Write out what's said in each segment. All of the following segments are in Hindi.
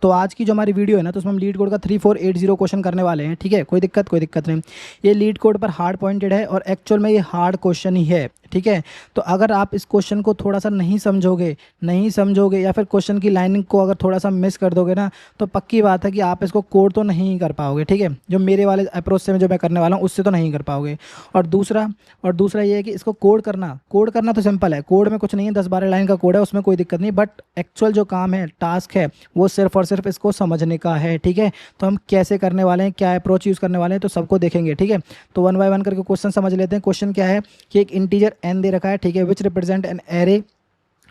तो आज की जो हमारी वीडियो है ना, तो उसमें हम लीड कोड का 3480 क्वेश्चन करने वाले हैं। ठीक है, कोई दिक्कत नहीं। ये लीड कोड पर हार्ड पॉइंटेड है और एक्चुअल में ये हार्ड क्वेश्चन ही है। ठीक है, तो अगर आप इस क्वेश्चन को थोड़ा सा नहीं समझोगे या फिर क्वेश्चन की लाइनिंग को अगर थोड़ा सा मिस कर दोगे ना, तो पक्की बात है कि आप इसको कोड तो नहीं कर पाओगे। ठीक है, जो मेरे वाले अप्रोच से जो मैं करने वाला हूँ उससे तो नहीं कर पाओगे। और दूसरा ये है कि इसको कोड करना तो सिंपल है, कोड में कुछ नहीं है, 10-12 लाइन का कोड है, उसमें कोई दिक्कत नहीं। बट एक्चुअल जो काम है, टास्क है, वो सिर्फ और सिर्फ इसको समझने का है। ठीक है, तो हम कैसे करने वाले हैं, क्या अप्रोच यूज़ करने वाले हैं, तो सबको देखेंगे। ठीक है, तो वन बाय वन करके क्वेश्चन समझ लेते हैं। क्वेश्चन क्या है कि एक इंटीजर n दे रखा है। ठीक है, which represent an array,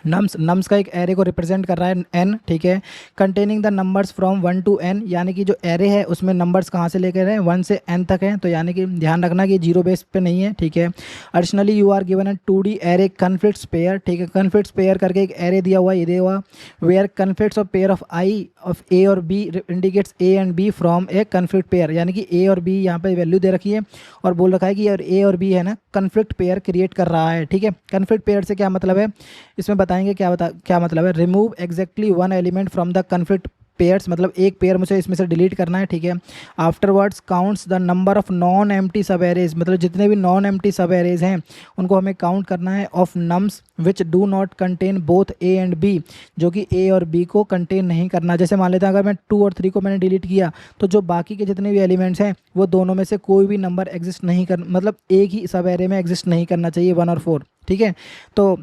nums का एक एरे को रिप्रेजेंट कर रहा है n। ठीक है, containing the numbers from 1 to n, यानी कि जो एरे है उसमें नंबर्स कहाँ से लेकर हैं, 1 से n तक है। तो यानी कि ध्यान रखना कि जीरो बेस पे नहीं है। ठीक है, additionally you are given a 2D array conflicts pair. ठीक है, कन्फ्लिक्ट्स पेयर करके एक एरे दिया हुआ है, ये दिया हुआ where conflicts of pair of i of A और B indicates A and B from a conflict pair, यानी कि ए और बी यहाँ पे वैल्यू दे रखी है और बोल रखा है कि ए और बी है ना कन्फ्लिक्ट पेयर क्रिएट कर रहा है। ठीक है, कन्फ्लिक्ट पेयर से क्या मतलब है इसमें बताएंगे, क्या मतलब है। Remove exactly one element from the conflict pairs, मतलब एक पेयर मुझे इसमें से डिलीट करना है। ठीक है, afterwards counts the number of non empty सब एरेज, मतलब जितने भी नॉन एम्प्टी सब एरेज हैं उनको हमें काउंट करना है। Of nums which do not contain both a and b, जो कि ए और बी को कंटेन नहीं करना। जैसे मान लेते हैं अगर मैं 2 और 3 को मैंने डिलीट किया तो जो बाकी के जितने भी एलिमेंट्स हैं वो दोनों में से कोई भी नंबर एग्जिस्ट नहीं कर, मतलब एक ही सब एरे में एग्जिस्ट नहीं करना चाहिए, 1 और 4। ठीक है, तो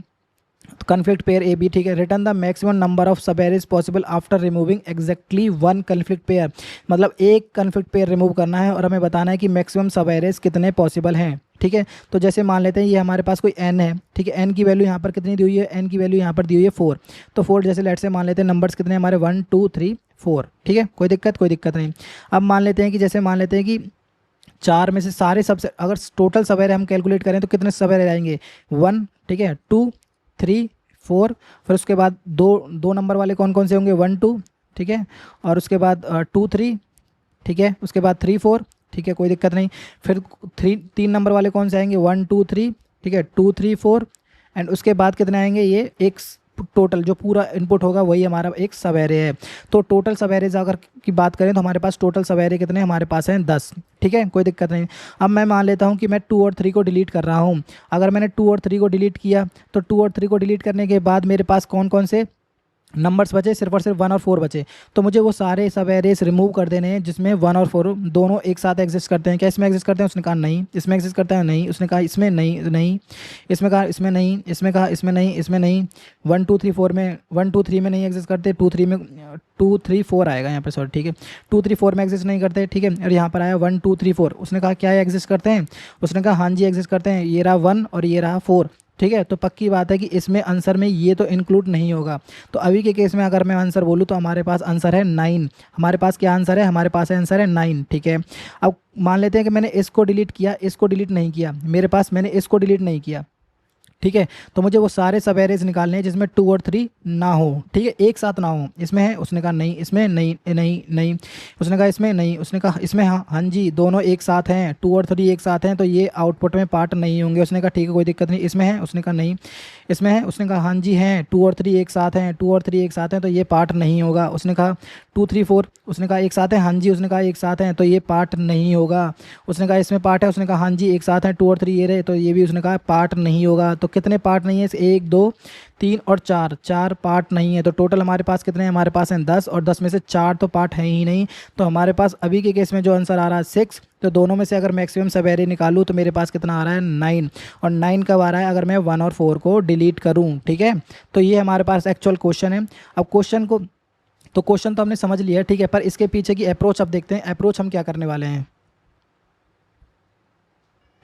कन्फ्लिक्ट पेयर ए बी। ठीक है, return the maximum number of subarrays possible after removing exactly one conflict pair, मतलब एक कन्फ्लिक्ट पेयर रिमूव करना है और हमें बताना है कि मैक्सिमम सब एरेज कितने पॉसिबल हैं। ठीक है, तो जैसे मान लेते हैं ये हमारे पास कोई n है। ठीक है, n की वैल्यू यहाँ पर कितनी दी हुई है, n की वैल्यू यहाँ पर दी हुई है 4। तो 4 जैसे लेट से मान लेते हैं नंबर्स कितने हमारे 1 2 3 4। ठीक है, कोई दिक्कत नहीं। अब मान लेते हैं कि जैसे मान लेते हैं कि 4 में से सारे सबसे अगर टोटल सब एरे हम कैलकुलेट करें तो कितने सब एरे आएंगे, 1। ठीक है, 2 3 4, फिर उसके बाद दो नंबर वाले कौन कौन से होंगे, 1 2। ठीक है, और उसके बाद 2 3। ठीक है, उसके बाद 3 4। ठीक है, कोई दिक्कत नहीं। फिर 3 नंबर वाले कौन से आएंगे, 1 2 3। ठीक है, 2 3 4, एंड उसके बाद कितने आएंगे, ये एक टोटल जो पूरा इनपुट होगा वही हमारा एक सब एरे है। तो टोटल सब एरेज अगर की बात करें तो हमारे पास टोटल सब एरे कितने हमारे पास हैं, 10। ठीक है, कोई दिक्कत नहीं। अब मैं मान लेता हूं कि मैं 2 और 3 को डिलीट कर रहा हूं। अगर मैंने 2 और 3 को डिलीट किया तो 2 और 3 को डिलीट करने के बाद मेरे पास कौन कौन से नंबर्स बचे, सिर्फ और सिर्फ 1 और 4 बचे। तो मुझे वो सारे सब एरेस रिमूव कर देने हैं जिसमें 1 और 4 दोनों एक साथ एग्जिस्ट करते हैं। क्या इसमें एग्जिस्ट करते हैं, उसने कहा नहीं। इसमें एग्जिस्ट करते हैं, नहीं। उसने कहा इसमें नहीं। इसमें कहा इसमें नहीं। इसमें कहा इसमें नहीं। 1 2 3 4 में 1 2 3 में नहीं एग्जिस्ट करते, 2 3 4 आएगा यहाँ पर, सॉरी। ठीक है, 2 3 4 में एग्जिस्ट नहीं करते। ठीक है, और यहाँ पर आया 1 2 3 4। उसने कहा क्या एग्जिस्ट करते हैं, उसने कहा हाँ जी एग्जिस्ट करते हैं, ये रहा 1 और ये रहा 4। ठीक है, तो पक्की बात है कि इसमें आंसर में ये तो इंक्लूड नहीं होगा। तो अभी के केस में अगर मैं आंसर बोलूँ तो हमारे पास आंसर है 9। हमारे पास क्या आंसर है, हमारे पास आंसर है 9। ठीक है, अब मान लेते हैं कि मैंने इसको डिलीट किया, इसको डिलीट नहीं किया, मेरे पास मैंने इसको डिलीट नहीं किया। ठीक है, तो मुझे वो सारे सब एरेज निकालने हैं जिसमें 2 और 3 ना हो। ठीक है, एक साथ ना हो। इसमें है, उसने कहा नहीं। इसमें नहीं। उसने कहा इसमें नहीं। उसने कहा इसमें हाँ जी, दोनों एक साथ हैं, 2 और 3 एक साथ हैं, तो ये आउटपुट में पार्ट नहीं होंगे। उसने कहा ठीक है, कोई दिक्कत नहीं। इसमें है, उसने कहा नहीं। इसमें है, उसने कहा हाँ जी हैं, 2 और 3 एक साथ हैं, 2 और 3 एक साथ हैं, तो ये पार्ट नहीं होगा। उसने कहा 2 3 4, उसने कहा एक साथ है, हाँ जी। उसने कहा एक साथ हैं, तो ये पार्ट नहीं होगा। उसने कहा इसमें पार्ट है, उसने कहा हाँ जी एक साथ हैं, 2 और 3 ये रहे, तो ये भी उसने कहा पार्ट नहीं होगा। तो कितने पार्ट नहीं है, 1 2 3 और 4 पार्ट नहीं है। तो टोटल हमारे पास कितने हैं, हमारे पास हैं 10, और 10 में से 4 तो पार्ट है ही नहीं। तो हमारे पास अभी के केस में जो आंसर आ रहा है 6। तो दोनों में से अगर मैक्सिमम सब एरे निकालूँ तो मेरे पास कितना आ रहा है, 9। और 9 कब आ रहा है, अगर मैं 1 और 4 को डिलीट करूँ। ठीक है, तो ये हमारे पास एक्चुअल क्वेश्चन है। अब क्वेश्चन तो हमने समझ लिया। ठीक है, पर इसके पीछे की अप्रोच अब देखते हैं, अप्रोच हम क्या करने वाले हैं।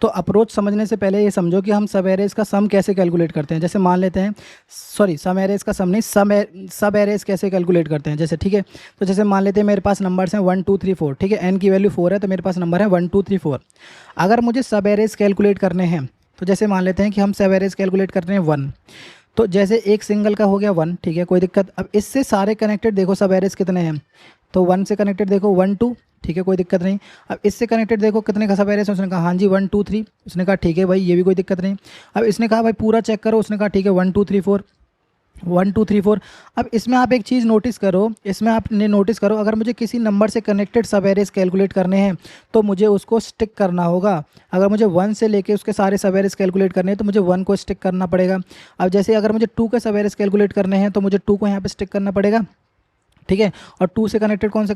तो अप्रोच समझने से पहले ये समझो कि हम सब एरेज का सम कैसे कैलकुलेट करते हैं। जैसे मान लेते हैं, सॉरी सम एरेज का सम नहीं, सब एरेज कैसे कैलकुलेट करते हैं। जैसे ठीक है, तो जैसे मान लेते हैं मेरे पास नंबर्स हैं 1 2 3 4। ठीक है, n की वैल्यू 4 है, तो मेरे पास नंबर है 1 2 3 4। अगर मुझे सब एरेज कैलकुलेट करने हैं तो जैसे मान लेते हैं कि हम सब एरेज कैलकुलेट कर रहे हैं 1। तो जैसे एक सिंगल का हो गया 1। ठीक है, कोई दिक्कत। अब इससे सारे कनेक्टेड देखो सब एरेज कितने हैं, तो 1 से कनेक्टेड देखो 1 2। ठीक है, कोई दिक्कत नहीं। अब इससे कनेक्टेड देखो कितने का सब एरेज है, उसने कहा हाँ जी 1 2 3। उसने कहा ठीक है भाई, ये भी कोई दिक्कत नहीं। अब इसने कहा भाई पूरा चेक करो, उसने कहा ठीक है 1 2 3 4। 1 2 3 4। अब इसमें आप एक चीज़ नोटिस करो, इसमें आपने नोटिस करो, अगर मुझे किसी नंबर से कनेक्टेड सब एरेज कैलकुलेट करने हैं तो मुझे उसको स्टिक करना होगा। अगर मुझे 1 से लेके उसके सारे सब एरेज कैलकुलेट करने हैं तो मुझे 1 को स्टिक करना पड़ेगा। अब जैसे अगर मुझे 2 के सब एरेज कैलकुलेट करने हैं तो मुझे 2 को यहाँ पे स्टिक करना पड़ेगा, ठीक है। और 2 से कनेक्टेड कौन से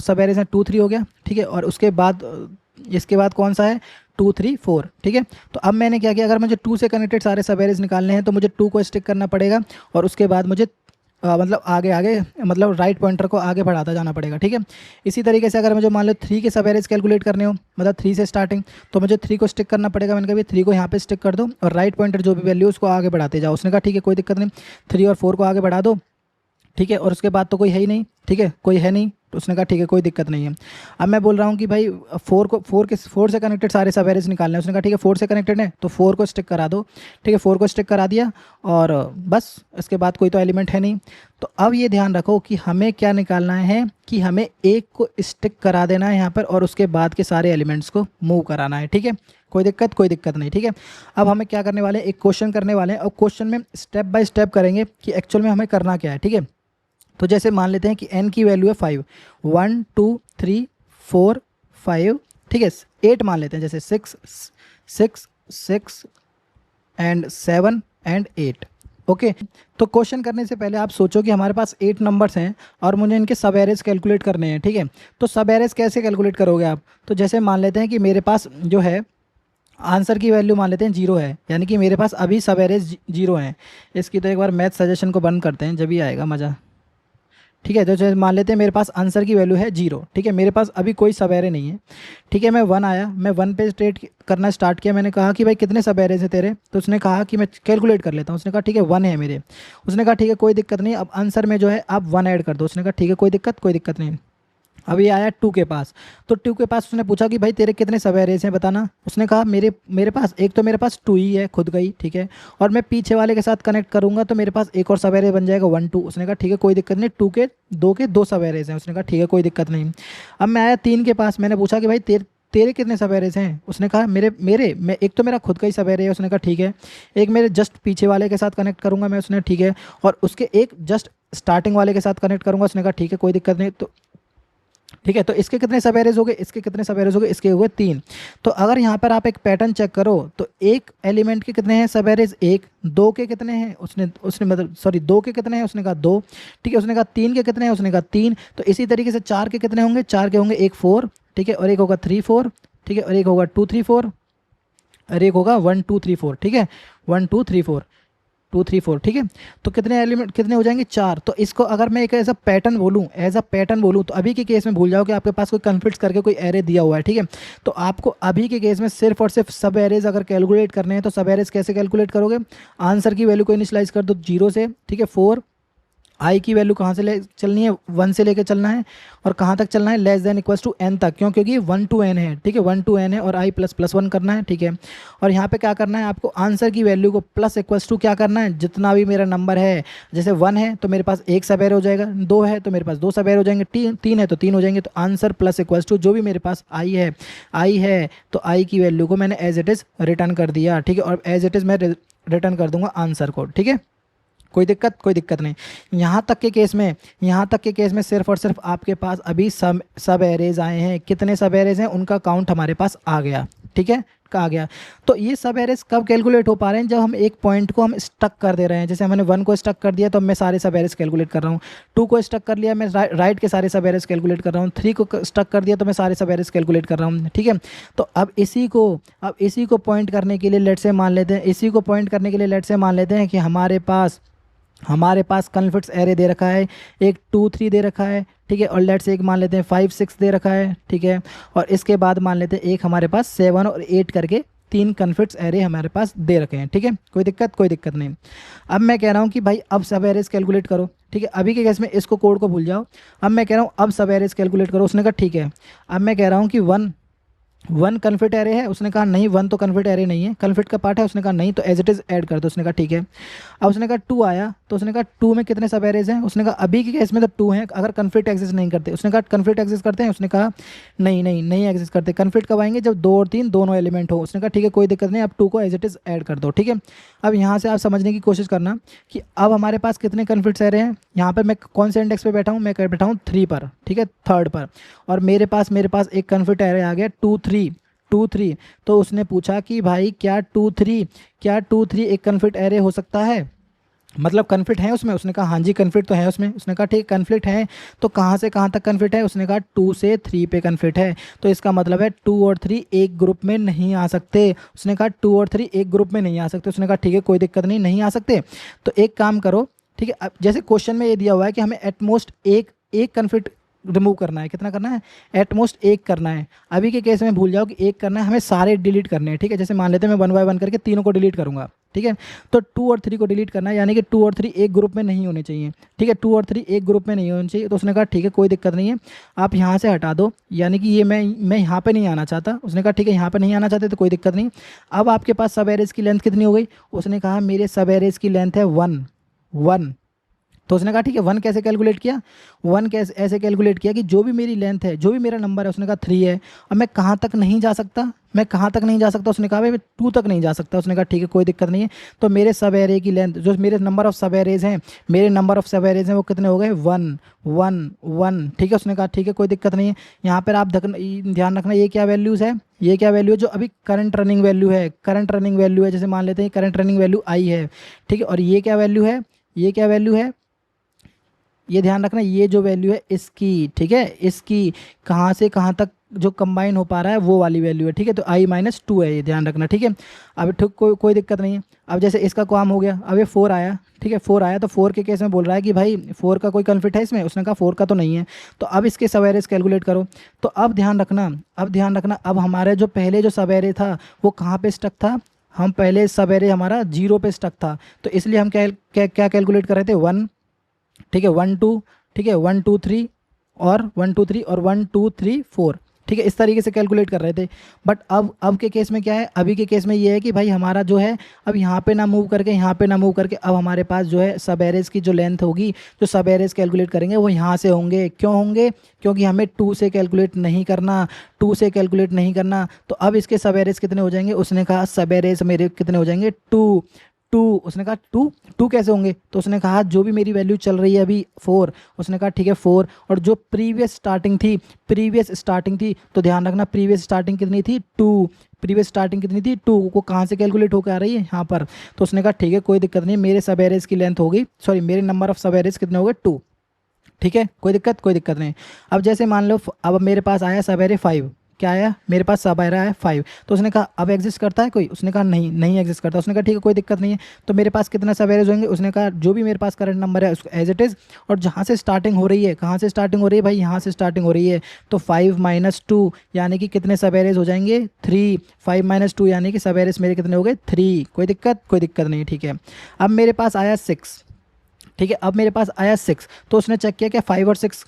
सब एरेज हैं, 2 3 हो गया, ठीक है। और उसके बाद इसके बाद कौन सा है, 2 3 4, ठीक है। तो अब मैंने क्या किया, अगर मुझे 2 से कनेक्टेड सारे सब एरेज निकालने हैं तो मुझे 2 को स्टिक करना पड़ेगा और उसके बाद मुझे मतलब आगे आगे मतलब राइट पॉइंटर को आगे बढ़ाता जाना पड़ेगा, ठीक है। इसी तरीके से अगर मुझे मान लो 3 के सब एरेज कैलकुलेट करने हो, मतलब 3 से स्टार्टिंग, तो मुझे 3 को स्टिक करना पड़ेगा। मैंने कहा भाई 3 को यहाँ पे स्टिक कर दो और राइट पॉइंटर जो भी वैल्यू उसको आगे बढ़ाते जाओ। उसने कहा ठीक है कोई दिक्कत नहीं, 3 और 4 को आगे बढ़ा दो, ठीक है। और उसके बाद तो कोई है ही नहीं, ठीक है, कोई है नहीं, तो उसने कहा ठीक है कोई दिक्कत नहीं है। अब मैं बोल रहा हूँ कि भाई 4 से कनेक्टेड सारे सब एरेज निकालने हैं। उसने कहा ठीक है 4 से कनेक्टेड है तो 4 को स्टिक करा दो, ठीक है। 4 को स्टिक करा दिया और बस इसके बाद कोई तो एलिमेंट है नहीं। तो अब ये ध्यान रखो कि हमें क्या निकालना है कि हमें एक को स्टिक करा देना है यहाँ पर और उसके बाद के सारे एलिमेंट्स को मूव कराना है, ठीक है। कोई दिक्कत नहीं, ठीक है। अब हमें क्या करने वाले हैं, एक क्वेश्चन करने वाले हैं और क्वेश्चन में स्टेप बाय स्टेप करेंगे कि एक्चुअल में हमें करना क्या है, ठीक है। तो जैसे मान लेते हैं कि n की वैल्यू है 5, 1 2 3 4 5, ठीक है। 8 मान लेते हैं, जैसे 6 6 6 एंड 7 एंड 8, ओके। तो क्वेश्चन करने से पहले आप सोचो कि हमारे पास 8 नंबर्स हैं और मुझे इनके सब एरेज कैलकुलेट करने हैं, ठीक है। तो सब एरेज कैसे कैलकुलेट करोगे आप, तो जैसे मान लेते हैं कि मेरे पास जो है आंसर की वैल्यू मान लेते हैं 0 है, यानी कि मेरे पास अभी सब एरेज 0 हैं। इसकी तो एक बार मैथ सजेशन को बंद करते हैं, जब ही आएगा मज़ा, ठीक है। तो जैसे मान लेते हैं मेरे पास आंसर की वैल्यू है 0, ठीक है। मेरे पास अभी कोई सब एरे नहीं है, ठीक है। मैं 1 आया, मैं 1 पे स्टेट करना स्टार्ट किया। मैंने कहा कि भाई कितने सब एरेज हैं तेरे, तो उसने कहा कि मैं कैलकुलेट कर लेता हूँ। उसने कहा ठीक है 1 है मेरे। उसने कहा ठीक है कोई दिक्कत नहीं, अब आंसर में जो है आप 1 ऐड कर दो। उसने कहा ठीक है कोई दिक्कत नहीं। अब ये आया 2 के पास, तो 2 के पास उसने पूछा कि भाई तेरे कितने सब एरेज हैं बताना। उसने कहा मेरे पास एक, तो मेरे पास 2 ही है खुद का ही, ठीक है। और मैं पीछे वाले के साथ कनेक्ट करूंगा तो मेरे पास एक और सब एरेज बन जाएगा 1 2। उसने कहा ठीक है कोई दिक्कत नहीं, 2 के 2 सब एरेज हैं। उसने कहा ठीक है कोई दिक्कत नहीं। अब मैं आया 3 के पास, मैंने पूछा कि भाई तेरे कितने सब एरेज हैं। उसने कहा मैं एक तो मेरा खुद का ही सब एरे है। उसने कहा ठीक है। एक मेरे जस्ट पीछे वाले के साथ कनेक्ट करूंगा मैं, उसने ठीक है। और उसके एक जस्ट स्टार्टिंग वाले के साथ कनेक्ट करूंगा। उसने कहा ठीक है कोई दिक्कत नहीं। तो ठीक है, तो इसके कितने सब एरेज हो गए, इसके कितने सब एरेज हो गए, इसके हुए 3। तो अगर यहाँ पर आप एक पैटर्न चेक करो तो एक एलिमेंट के कितने हैं सब एरेज, 1, 2 के कितने हैं, उसने उसने मतलब सॉरी 2 के कितने हैं, उसने कहा 2, ठीक है। उसने कहा 3 के कितने हैं, उसने कहा 3। तो इसी तरीके से 4 के कितने होंगे, 4 के होंगे एक 4, ठीक है। और एक होगा 3 4, ठीक है। और एक होगा 2 3 4, और एक होगा 1 2 3 4, ठीक है। 1 2 3 4 2 3 4, ठीक है। तो कितने एलिमेंट कितने हो जाएंगे, 4। तो इसको अगर मैं एक एज अ पैटर्न बोलूँ तो अभी के केस में भूल जाओ कि आपके पास कोई कन्फ्लिक्ट करके कोई एरे दिया हुआ है, ठीक है। तो आपको अभी के केस में सिर्फ और सिर्फ सब एरेज अगर कैलकुलेट करने हैं तो सब एरेज कैसे कैलकुलेट करोगे, आंसर की वैल्यू को इनिशियलाइज कर दो 0 से, ठीक है। 4, आई की वैल्यू कहाँ से ले चलनी है, 1 से लेके चलना है। और कहाँ तक चलना है, less than equals to n तक, क्यों, क्योंकि 1 to n है, ठीक है। 1 to n है और i प्लस प्लस 1 करना है, ठीक है। और यहाँ पे क्या करना है आपको, आंसर की वैल्यू को प्लस इक्वल्स टू क्या करना है, जितना भी मेरा नंबर है, जैसे 1 है तो मेरे पास एक सब एरे हो जाएगा, 2 है तो मेरे पास 2 सब एरे हो जाएंगे, 3 है तो 3 हो जाएंगे। तो आंसर प्लस इक्वल्स टू जो भी मेरे पास आई है तो आई की वैल्यू को मैंने एज इट इज़ रिटर्न कर दिया, ठीक है। और एज इट इज़ मैं रिटर्न कर दूंगा आंसर को, ठीक है। कोई दिक्कत नहीं। यहाँ तक के केस में सिर्फ और सिर्फ आपके पास अभी सब एरेज आए हैं। कितने सब एरेज हैं उनका काउंट हमारे पास आ गया, ठीक है, आ गया। तो ये सब एरेज कब कैलकुलेट हो पा रहे हैं, जब हम एक पॉइंट को हम स्टक कर दे रहे हैं। जैसे हमने 1 को स्टक कर दिया तो अब मैं सारे सब एरेज कैलकुलेट कर रहा हूँ, 2 को स्टक कर लिया मैं राइट के सारे सब एरेज कैलकुलेट कर रहा हूँ, 3 को स्टक कर दिया तो मैं सारे सब एरेज कैलकुलेट कर रहा हूँ, ठीक है। तो अब इसी को पॉइंट करने के लिए लेट से मान लेते हैं कि हमारे पास कन्फ्लिक्ट्स एरे दे रखा है, एक 2 3 दे रखा है, ठीक है। और लेट्स एक मान लेते हैं 5 6 दे रखा है, ठीक है। और इसके बाद मान लेते हैं एक हमारे पास 7 और 8 करके 3 कन्फ्लिक्ट्स एरे हमारे पास दे रखे हैं, ठीक है। कोई दिक्कत नहीं। अब मैं कह रहा हूँ कि भाई अब सब एरेज कैलकुलेट करो, ठीक है। अभी के केस में इसको कोड को भूल जाओ। अब मैं कह रहा हूँ अब सब एरेज कैलकुलेट करो। उसने कहा ठीक है। अब मैं कह रहा हूँ कि 1 वन कन्फिट एरे है, उसने कहा नहीं वन तो कन्फिट एरे नहीं है, कन्फिट का पार्ट है, उसने कहा नहीं, तो एज इट इज़ ऐड कर दो, उसने कहा ठीक है। अब उसने कहा टू आया, तो उसने कहा टू में कितने सब एरेज हैं, उसने कहा अभी के केस में तो टू हैं, अगर कन्फिट एग्जिस्ट नहीं करते, उसने कहा कन्फिट एग्जिस्ट करते हैं, उसने कहा नहीं नहीं नहीं एग्जिस्ट करते, कन्फिट कब आएंगे जब दो और तीन दोनों एलिमेंट हो, उसने कहा ठीक है कोई दिक्कत नहीं, अब टू को एज इट इज़ ऐड कर दो, ठीक है। अब यहाँ से आप समझने की कोशिश करना कि अब हमारे पास कितने कन्फिट्स एरे हैं, यहाँ पर मैं कौन से इंडेक्स पे बैठा हूँ, मैं बैठा हूँ 3 पर, ठीक है, थर्ड पर, और मेरे पास एक कन्फिट एरे आ गया 2 3, तो उसने पूछा कि भाई क्या टू थ्री एक कन्फिट एरे हो सकता है, मतलब कन्फिट है उसमें, उसने कहा हाँ जी कन्फिट तो है उसमें, उसने कहा ठीक कन्फिट है, तो कहाँ से कहाँ तक कन्फिट है, उसने कहा 2 से 3 पे कन्फिट है, तो इसका मतलब है 2 और 3 एक ग्रुप में नहीं आ सकते, उसने कहा 2 और 3 एक ग्रुप में नहीं आ सकते, उसने कहा ठीक है कोई दिक्कत नहीं, नहीं आ सकते, तो एक काम करो, ठीक है, अब जैसे क्वेश्चन में ये दिया हुआ है कि हमें एटमोस्ट एक एक कन्फिट रिमूव करना है, कितना करना है, एटमोस्ट एक करना है, अभी के केस में भूल जाओ कि एक करना है, हमें सारे डिलीट करने हैं, ठीक है, जैसे मान लेते हैं मैं 1 बाय 1 करके तीनों को डिलीट करूंगा, ठीक है, तो 2 और 3 को डिलीट करना है, यानी कि 2 और 3 एक ग्रुप में नहीं होने चाहिए, ठीक है, 2 और 3 एक ग्रुप में नहीं होने चाहिए, तो उसने कहा ठीक है कोई दिक्कत नहीं है, आप यहाँ से हटा दो, यानी कि ये मैं यहाँ पे नहीं आना चाहता, उसने कहा ठीक है यहाँ पे नहीं आना चाहते तो कोई दिक्कत नहीं। अब आपके पास सब एरेज की लेंथ कितनी हो गई, उसने कहा मेरे सब एरेज की लेंथ है 1 तो उसने कहा ठीक है 1 कैसे कैलकुलेट किया, 1 कैसे ऐसे कैलकुलेट किया कि जो भी मेरी लेंथ है, जो भी मेरा नंबर है, उसने कहा 3 है, अब मैं कहाँ तक नहीं जा सकता, मैं कहाँ तक नहीं जा सकता, उसने कहा भाई मैं 2 तक नहीं जा सकता, उसने कहा ठीक है कोई दिक्कत नहीं है, तो मेरे सब एरे की लेंथ जो मेरे नंबर ऑफ सब एरेज हैं, मेरे नंबर ऑफ सब एरेज हैं वो कितने हो गए 1 1 1, ठीक है, उसने कहा ठीक है कोई दिक्कत नहीं है। यहाँ पर आप ध्यान रखना ये क्या वैल्यूज़ है, ये क्या वैल्यू है जो अभी करंट रनिंग वैल्यू है, करंट रनिंग वैल्यू है, जैसे मान लेते हैं करंट रनिंग वैल्यू आई है, ठीक है, और ये क्या वैल्यू है, ये क्या वैल्यू है, ये ध्यान रखना ये जो वैल्यू है इसकी, ठीक है, इसकी कहाँ से कहाँ तक जो कंबाइन हो पा रहा है वो वाली वैल्यू है, ठीक है, तो i-2 है, ये ध्यान रखना, ठीक है। अब ठीक कोई दिक्कत नहीं है। अब जैसे इसका काम हो गया, अब ये 4 आया, ठीक है, 4 आया, तो 4 के केस में बोल रहा है कि भाई 4 का कोई कन्फिट है इसमें, उसने कहा 4 का तो नहीं है, तो अब इसके सब एरेज कैलकुलेट करो। तो अब ध्यान रखना अब हमारे जो पहले जो सब एरे था वो कहाँ पे स्टक था, हम पहले सब एरे हमारा 0 पे स्टक था, तो इसलिए हम क्या कैलकुलेट कर रहे थे 1, ठीक है 1 2, ठीक है 1 2 3 और 1 2 3 और 1 2 3 4, ठीक है, इस तरीके से कैलकुलेट कर रहे थे। बट अब के केस में क्या है, अभी के केस में ये है कि भाई हमारा जो है अब यहाँ पे ना मूव करके यहाँ पे ना मूव करके अब हमारे पास जो है सब एरेज की जो लेंथ होगी, जो सब एरेज कैलकुलेट करेंगे वो यहाँ से होंगे, क्यों होंगे, क्योंकि हमें 2 से कैलकुलेट नहीं करना, 2 से कैलकुलेट नहीं करना, तो अब इसके सब एरेज कितने हो जाएंगे, उसने कहा सब एरेज मेरे कितने हो जाएंगे 2 2, उसने कहा 2 कैसे होंगे, तो उसने कहा जो भी मेरी वैल्यू चल रही है अभी 4, उसने कहा ठीक है 4, और जो प्रीवियस स्टार्टिंग थी, तो ध्यान रखना प्रीवियस स्टार्टिंग कितनी थी 2, प्रीवियस स्टार्टिंग कितनी थी 2, को कहाँ से कैलकुलेट होकर आ रही है यहाँ पर, तो उसने कहा ठीक है कोई दिक्कत नहीं, मेरे सब एरेज की लेंथ होगी, सॉरी मेरे नंबर ऑफ सब एरेज कितने हो गए 2, ठीक है कोई दिक्कत नहीं। अब जैसे मान लो अब मेरे पास आया सब एरे 5, क्या आया मेरे पास सब एरे आया 5, तो उसने कहा अब एग्जिस्ट करता है कोई, उसने कहा नहीं एग्जिस्ट करता, उसने कहा ठीक है कोई दिक्कत नहीं है, तो मेरे पास कितना सब एरेज होंगे, उसने कहा जो भी मेरे पास करंट नंबर है उसको एज इट इज़, और जहाँ से स्टार्टिंग हो रही है, कहाँ से स्टार्टिंग हो रही है भाई यहाँ से स्टार्टिंग हो रही है, तो 5 - 2 यानी कि कितने सब एरेज हो जाएंगे 3, 5 - 2 यानी कि सब एरेज मेरे कितने हो गए 3, कोई दिक्कत नहीं, ठीक है। अब मेरे पास आया 6, ठीक है, अब मेरे पास आया 6, तो उसने चेक किया क्या 5 और 6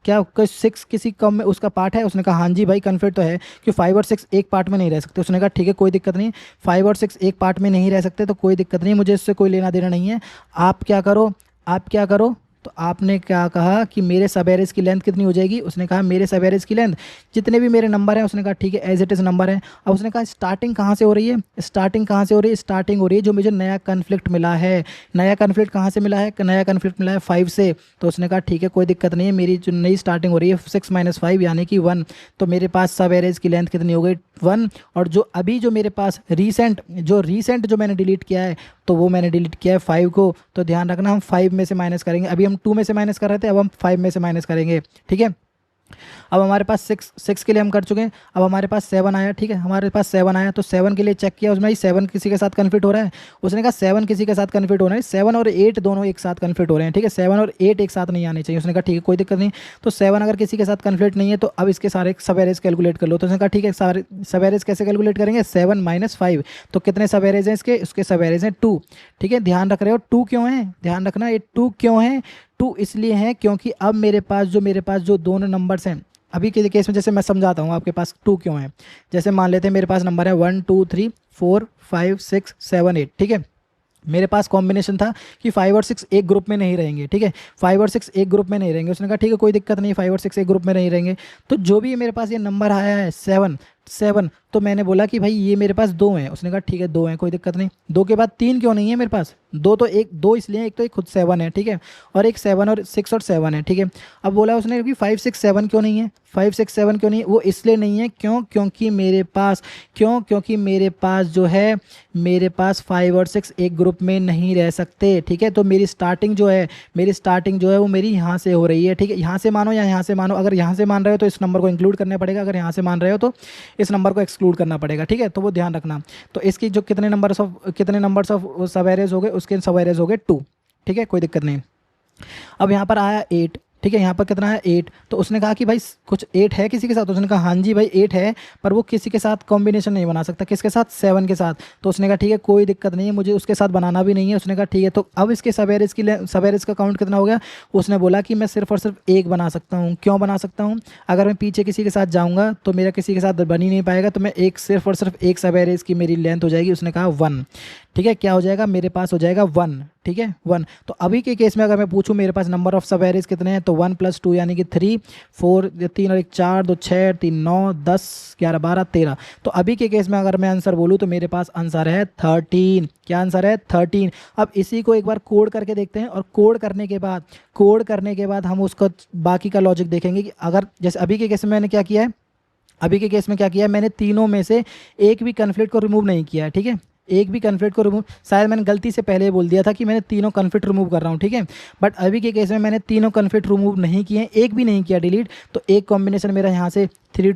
क्या 6 किसी कम में उसका पार्ट है, उसने कहा हाँ जी भाई कन्फर्ट तो है कि 5 और 6 एक पार्ट में नहीं रह सकते, उसने कहा ठीक है कोई दिक्कत नहीं, 5 और 6 एक पार्ट में नहीं रह सकते तो कोई दिक्कत नहीं, मुझे इससे कोई लेना देना नहीं है, आप क्या करो, तो आपने क्या कहा कि मेरे सब एरेज की लेंथ कितनी हो जाएगी, उसने कहा मेरे सब एरेज की लेंथ जितने भी मेरे नंबर हैं, उसने कहा ठीक है एज इट इज़ नंबर है। अब उसने कहा स्टार्टिंग कहाँ से हो रही है, स्टार्टिंग हो रही है जो मुझे नया कन्फ्लिक्ट मिला है, नया कन्फ्लिक्ट कहाँ से मिला है, नया कन्फ्लिक्ट मिला है 5 से, तो उसने कहा ठीक है कोई दिक्कत नहीं है, मेरी जो नई स्टार्टिंग हो रही है 6 - 5 यानी कि 1, तो मेरे पास सब एरेज की लेंथ कितनी हो गई 1, और जो अभी जो मेरे पास रीसेंट जो मैंने डिलीट किया है, तो वो मैंने डिलीट किया है 5 को, तो ध्यान रखना हम 5 में से माइनस करेंगे, अभी हम 2 में से माइनस कर रहे थे, अब हम 5 में से माइनस करेंगे, ठीक है। अब हमारे पास 6 के लिए हम कर चुके हैं, अब हमारे पास 7 आया, ठीक है, हमारे पास 7 आया, तो 7 के लिए चेक किया उसमें 7 किसी के साथ कन्फिट हो रहा है, उसने कहा 7 किसी के साथ कन्फिट हो रहा है, 7 और 8 दोनों एक साथ कन्फिट हो रहे हैं, ठीक है, 7 और 8 एक साथ नहीं आने चाहिए, उसने कहा ठीक है कोई दिक्कत नहीं, तो 7 अगर किसी के साथ कन्फिट नहीं है तो अब इसके सारे सब एरेज कैलकुलेट कर लो, तो उसने कहा ठीक है सारे सब एरेज कैसे कैलकुलेट करेंगे 7 - 5, तो कितने सब एरेज हैं इसके सब एरेज हैं 2, ठीक है, ध्यान रख रहे हो 2 क्यों है, ध्यान रखना ये 2 क्यों है, 2 इसलिए है क्योंकि अब मेरे पास जो दोनों नंबर्स हैं, अभी के केस में जैसे मैं समझाता हूँ आपके पास 2 क्यों है। जैसे मान लेते हैं मेरे पास नंबर है 1 2 3 4 5 6 7 8, ठीक है। मेरे पास कॉम्बिनेशन था कि 5 और 6 एक ग्रुप में नहीं रहेंगे, ठीक है। 5 और 6 एक ग्रुप में नहीं रहेंगे। उसने कहा ठीक है कोई दिक्कत नहीं, 5 और 6 एक ग्रुप में नहीं रहेंगे। तो जो भी मेरे पास ये नंबर आया है 7 7, तो मैंने बोला कि भाई ये मेरे पास 2 हैं। उसने कहा ठीक है 2 हैं, कोई दिक्कत नहीं। 2 के बाद 3 क्यों नहीं है मेरे पास? 2 तो एक 2 इसलिए एक तो एक खुद 7 है, ठीक है, और एक 7 और 6 और 7 है, ठीक है। अब बोला उसने कि 5 6 7 क्यों नहीं है? 5 6 7 क्यों नहीं है? वो इसलिए नहीं है क्योंकि मेरे पास जो है, मेरे पास 5 और 6 एक ग्रुप में नहीं रह सकते, ठीक है। तो मेरी स्टार्टिंग जो है वो मेरी यहाँ से हो रही है, ठीक है। यहाँ से मानो या यहाँ से मानो, अगर यहाँ से मान रहे हो तो इस नंबर को इंक्लूड करना पड़ेगा, अगर यहाँ से मान रहे हो तो इस नंबर को एक्सक्लूड करना पड़ेगा, ठीक है। तो वो ध्यान रखना। तो इसकी जो कितने नंबर्स ऑफ सब एरेज हो गए, उसके सब एरेज हो गए 2, ठीक है, कोई दिक्कत नहीं। अब यहाँ पर आया 8, ठीक है। यहाँ पर कितना है 8। तो उसने कहा कि भाई कुछ 8 है किसी के साथ? उसने कहा हाँ जी भाई 8 है, पर वो किसी के साथ कॉम्बिनेशन नहीं बना सकता। किसके साथ? 7 के साथ। तो उसने कहा ठीक है कोई दिक्कत नहीं है, मुझे उसके साथ बनाना भी नहीं है। उसने कहा ठीक है। तो अब इसके सब एरेज का काउंट कितना हो गया? उसने बोला कि मैं सिर्फ और सिर्फ एक बना सकता हूँ। क्यों बना सकता हूँ? अगर मैं पीछे किसी के साथ जाऊँगा तो मेरा किसी के साथ बन ही नहीं पाएगा, तो मैं एक सिर्फ और सिर्फ एक सब एरेज की मेरी लेंथ हो जाएगी। उसने कहा 1, ठीक है। क्या हो जाएगा? मेरे पास हो जाएगा 1, ठीक है 1। तो अभी के केस में अगर मैं पूछूं मेरे पास नंबर ऑफ सब एरेज कितने हैं, तो 1 + 2 यानी कि 3 4, 3 और 1 4, 2 6, 3 9 10 11 12 13। तो अभी के केस में अगर मैं आंसर बोलूं तो मेरे पास आंसर है 13। क्या आंसर है? 13। अब इसी को एक बार कोड करके देखते हैं, और कोड करने के बाद हम उसका बाकी का लॉजिक देखेंगे कि अगर जैसे अभी के केस में मैंने क्या किया है, अभी के केस में क्या किया है, मैंने तीनों में से एक भी कन्फ्लिक्ट को रिमूव नहीं किया है, ठीक है। एक भी कन्फ्लिक्ट को रिमूव, शायद मैंने गलती से पहले बोल दिया था कि मैंने तीनों कन्फ्लिक्ट रिमूव कर रहा हूँ, ठीक है। बट अभी के केस में मैंने तीनों कन्फ्लिक्ट रिमूव नहीं किए हैं, एक भी नहीं किया डिलीट। तो एक कॉम्बिनेशन मेरा यहाँ से 2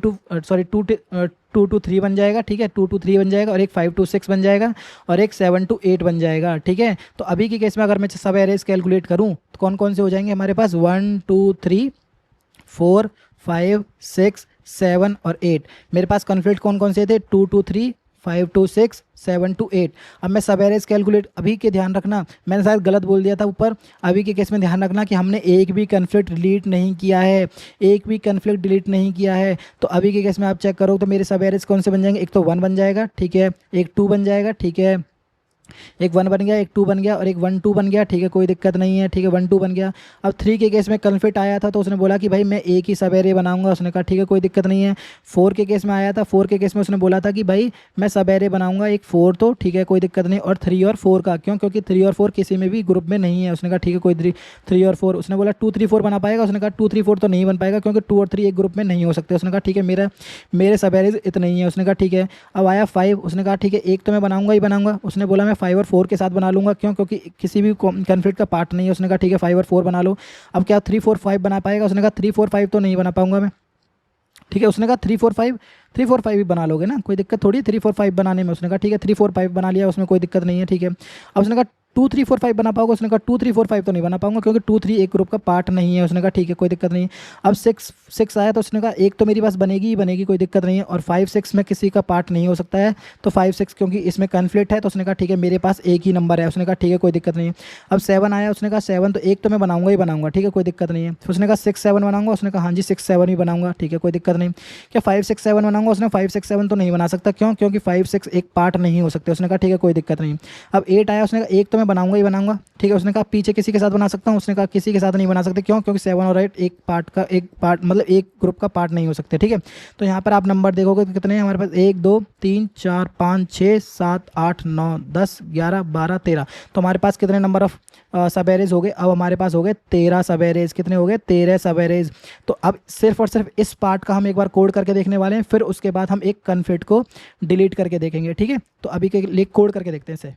to 3 बन जाएगा, ठीक है, 2 to 3 बन जाएगा, और एक 5 to 6 बन जाएगा, और एक 7 to 8 बन जाएगा, ठीक है। तो अभी के केस में अगर मैं सब एरेज कैलकुलेट करूँ तो कौन कौन से हो जाएंगे हमारे पास? 1 2 3 4 5 6 7 और 8। मेरे पास कन्फ्लिक्ट कौन कौन से थे? 2 to 3 5 to 6 7 to 8। अब मैं सब एरेज कैलकुलेट, अभी के ध्यान रखना मैंने शायद गलत बोल दिया था ऊपर। अभी के केस में ध्यान रखना कि हमने एक भी कन्फ्लिक्ट डिलीट नहीं किया है, एक भी कन्फ्लिक्ट डिलीट नहीं किया है। तो अभी के केस में आप चेक करो तो मेरे सब एरेज कौन से बन जाएंगे? एक तो 1 बन जाएगा, ठीक है, एक 2 बन जाएगा, ठीक है, एक 1 बन गया, एक 2 बन गया, और एक 1 2 बन गया, ठीक है, कोई दिक्कत नहीं है, ठीक है, 1 2 बन गया। अब 3 के केस में कन्फ्लिक्ट आया था तो उसने बोला कि भाई मैं एक ही सब एरे बनाऊंगा। उसने कहा ठीक है कोई दिक्कत नहीं है। 4 के केस में आया था, 4 के केस में उसने बोला था कि भाई मैं सब एरे बनाऊंगा एक 4, तो ठीक है कोई दिक्कत नहीं। और 3 और 4 का क्यों? क्योंकि 3 और 4 किसी में भी ग्रुप में नहीं है। उसने कहा ठीक है कोई 3 और 4। उसने बोला 2 3 4 बना पाएगा? उसने कहा 2 3 4 तो नहीं बन पाएगा क्योंकि 2 और 3 एक ग्रुप में नहीं हो सकते। उसने कहा ठीक है मेरे सब एरेज इतने ही है। उसने कहा ठीक है। अब आया 5, उसने कहा ठीक है एक तो मैं बनाऊंगा ही बनाऊंगा। उसने बोला मैं 5 और 4 के साथ बना लूंगा, क्यों? क्योंकि किसी भी कन्फ्लिक्ट का पार्ट नहीं है। उसने कहा ठीक है 5 और 4 बना लो। अब क्या 3 4 5 बना पाएगा? उसने कहा 3 4 5 तो नहीं बना पाऊंगा मैं, ठीक है। उसने कहा 3 4 5 भी बना लोगे ना, कोई दिक्कत थोड़ी है 3 4 5 बनाने में। उसने कहा ठीक है 3 4 5 बना लिया, उसमें कोई दिक्कत नहीं है, ठीक है। अब उसने कहा 2 3 4 5 बना पाओगे? उसने कहा 2 3 4 5 तो नहीं बना पाऊंगा क्योंकि 2 3 एक ग्रुप का पार्ट नहीं है। उसने कहा ठीक है कोई दिक्कत नहीं है। अब 6 आया तो उसने कहा एक तो मेरी पास बनेगी ही बनेगी, कोई दिक्कत नहीं है, और 5 6 में किसी का पार्ट नहीं हो सकता है। तो 5 6 क्योंकि इसमें कन्फ्लिक्ट है तो उसने कहा ठीक है मेरे पास एक ही नंबर है। उसने कहा ठीक है कोई दिक्कत नहीं है। अब 7 आया, उसने कहा 7 तो एक तो मैं बनाऊंगा ही बनाऊंगा, ठीक है कोई दिक्कत नहीं है। उसने कहा 6 7 बनाऊंगा? उसने कहा हाँ जी 6 7 ही बनाऊंगा, ठीक है कोई दिक्कत नहीं। क्या 5 6 7 बनाऊंगा? उसने 5 6 7 तो नहीं बना सकता, क्यों? क्योंकि 5 6 एक पार्ट नहीं हो सकते। उसने कहा ठीक है कोई दिक्कत नहीं। अब 8 आया, उसने कहा एक तो मैं बनाऊंगा ही बनाऊंगा, ठीक है। उसने कहा पीछे किसी के साथ बना सकता हूँ? उसने कहा किसी के साथ नहीं बना सकते, क्यों? क्योंकि 7 और 8 एक पार्ट मतलब एक ग्रुप का पार्ट नहीं हो सकते, ठीक है। तो यहाँ पर आप नंबर देखोगे तो कितने हैं हमारे पास? 1 2 3 4 5 6 7 8 9 10 11 12 13। तो हमारे पास कितने नंबर ऑफ सब एरेज हो गए? अब हमारे पास हो गए 13 सब एरेज। कितने हो गए? 13 सब एरेज। तो अब सिर्फ और सिर्फ इस पार्ट का हम एक बार कोड करके देखने वाले हैं, फिर उसके बाद हम एक कन्फ्लिक्ट को डिलीट करके देखेंगे, ठीक है। तो अभी के लिए कोड करके देखते हैं इसे।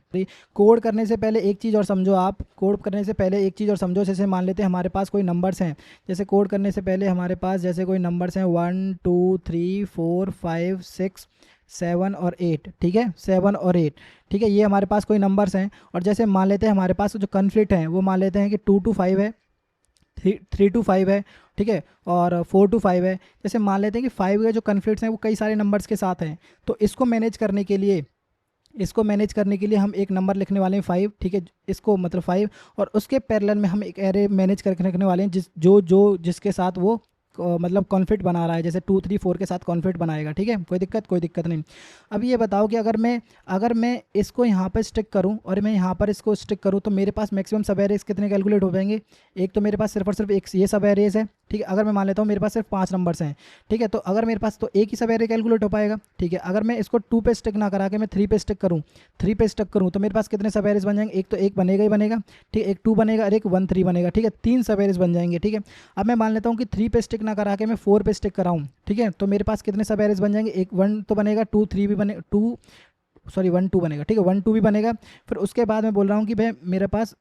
कोड करने से पहले एक चीज़ और समझो, आप कोड करने से पहले एक चीज़ और समझो। जैसे मान लेते हैं हमारे पास कोई नंबर्स हैं, जैसे कोड करने से पहले हमारे पास जैसे कोई नंबर्स हैं 1 2 3 4 5 6 7 और 8, ठीक है, 7 और 8, ठीक है, ये हमारे पास कोई नंबर्स हैं। और जैसे मान लेते हैं हमारे पास जो कन्फ्लिक्ट हैं वो मान लेते हैं कि 2 to 5 है, 3 to 5 है, ठीक है, और 4 to 5 है। जैसे मान लेते हैं कि 5 के जो कन्फ्लिक्ट्स हैं वो कई सारे नंबर्स के साथ हैं, तो इसको मैनेज करने के लिए हम एक नंबर लिखने वाले हैं 5, ठीक है, इसको मतलब 5, और उसके पैरेलल में हम एक एरे मैनेज करके रखने वाले हैं जिसके साथ वो मतलब कॉन्फ्लिक्ट बना रहा है, जैसे 2 3 4 के साथ कॉन्फ्लिक्ट बनाएगा, ठीक है, कोई दिक्कत नहीं। अब ये बताओ कि अगर मैं इसको यहाँ पर स्टिक करूँ और मैं यहाँ पर इसको स्टिक करूँ तो मेरे पास मैक्सिमम सब एरेज कितने कैलकुलेट हो पाएंगे? एक तो मेरे पास सिर्फ और सिर्फ एक ये सब एरेज है, ठीक है। अगर मैं मान लेता हूँ मेरे पास सिर्फ 5 नंबर्स हैं, ठीक है, तो अगर मेरे पास तो एक ही सब एरे कैलकुलेट हो पाएगा, ठीक है। अगर मैं इसको 2 पे स्टिक ना करा के मैं 3 पे स्टिक करूँ, 3 पे स्टिक करूँ तो मेरे पास कितने सब एरेज बन जाएंगे? एक तो एक बनेगा ही बनेगा, ठीक है, एक 2 बनेगा और एक 1 3 बनेगा, ठीक है, 3 सब एरेज बन जाएंगे, ठीक है। अब मैं मान लेता हूँ कि 3 पे स्टिक ना करा के मैं 4 पे स्टिक कराऊँ, ठीक है, तो मेरे पास कितने सब एरेज बन जाएंगे? एक 1 तो बनेगा, 2 3 भी बने, 2 सॉरी 1 2 बनेगा, ठीक है, 1 2 भी बनेगा। फिर उसके बाद मैं बोल रहा हूँ कि भाई मेरे पास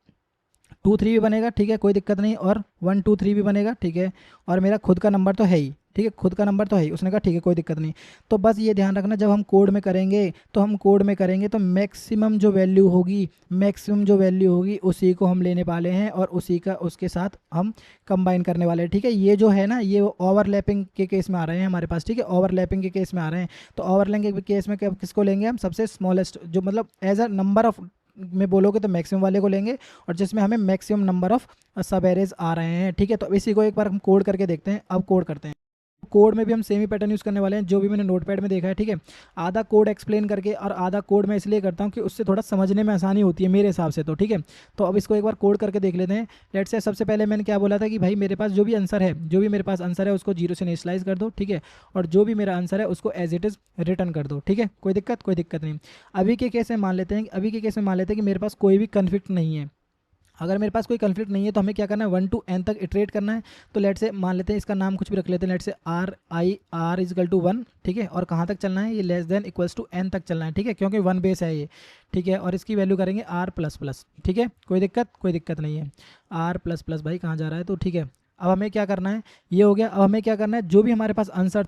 2 3 भी बनेगा, ठीक है, कोई दिक्कत नहीं, और 1 2 3 भी बनेगा, ठीक है, और मेरा खुद का नंबर तो है ही, ठीक है, खुद का नंबर तो है ही। उसने कहा ठीक है कोई दिक्कत नहीं। तो बस ये ध्यान रखना, जब हम कोड में करेंगे तो मैक्सिमम जो वैल्यू होगी उसी को हम लेने वाले हैं और उसके साथ हम कंबाइन करने वाले हैं, ठीक है। ये जो है ना, ये ओवरलैपिंग के केस में आ रहे हैं हमारे पास, ठीक है, ओवरलैपिंग के केस में आ रहे हैं। तो ओवरलैपिंग के केस में किसको लेंगे हम? सबसे स्मॉलेस्ट, जो मतलब एज अ नंबर ऑफ में बोलोगे तो मैक्सिमम वाले को लेंगे, और जिसमें हमें मैक्सिमम नंबर ऑफ सब एरेज आ रहे हैं, ठीक है। तो इसी को एक बार हम कोड करके देखते हैं। अब कोड करते हैं। कोड में भी हम सेम ही पैटर्न यूज़ करने वाले हैं जो भी मैंने नोटपैड में देखा है, ठीक है। आधा कोड एक्सप्लेन करके और आधा कोड मैं इसलिए करता हूँ कि उससे थोड़ा समझने में आसानी होती है मेरे हिसाब से, तो ठीक है। तो अब इसको एक बार कोड करके देख लेते हैं। लेट्स से सबसे पहले मैंने क्या बोला था कि भाई मेरे पास जो भी मेरे पास आंसर है उसको 0 से इनिशियलाइज कर दो, ठीक है, और जो भी मेरा आंसर है उसको एज इट इज़ रिटर्न कर दो, ठीक है, कोई दिक्कत नहीं। अभी के केस में मान लेते हैं कि मेरे पास कोई भी कन्फ्लिक्ट नहीं है। अगर मेरे पास कोई कन्फ्लिक्ट नहीं है तो हमें क्या करना है? 1 to n तक इटरेट करना है। तो लेट से मान लेते हैं, इसका नाम कुछ भी रख लेते हैं, लेट से r इजकल टू 1, ठीक है, और कहाँ तक चलना है? ये less than equals to n तक चलना है, ठीक है, क्योंकि 1 बेस है ये, ठीक है, और इसकी वैल्यू करेंगे r प्लस प्लस, ठीक है, कोई दिक्कत नहीं है। r प्लस प्लस भाई कहाँ जा रहा है? तो ठीक है, अब हमें क्या करना है? ये हो गया। अब हमें क्या करना है? जो भी हमारे पास आंसर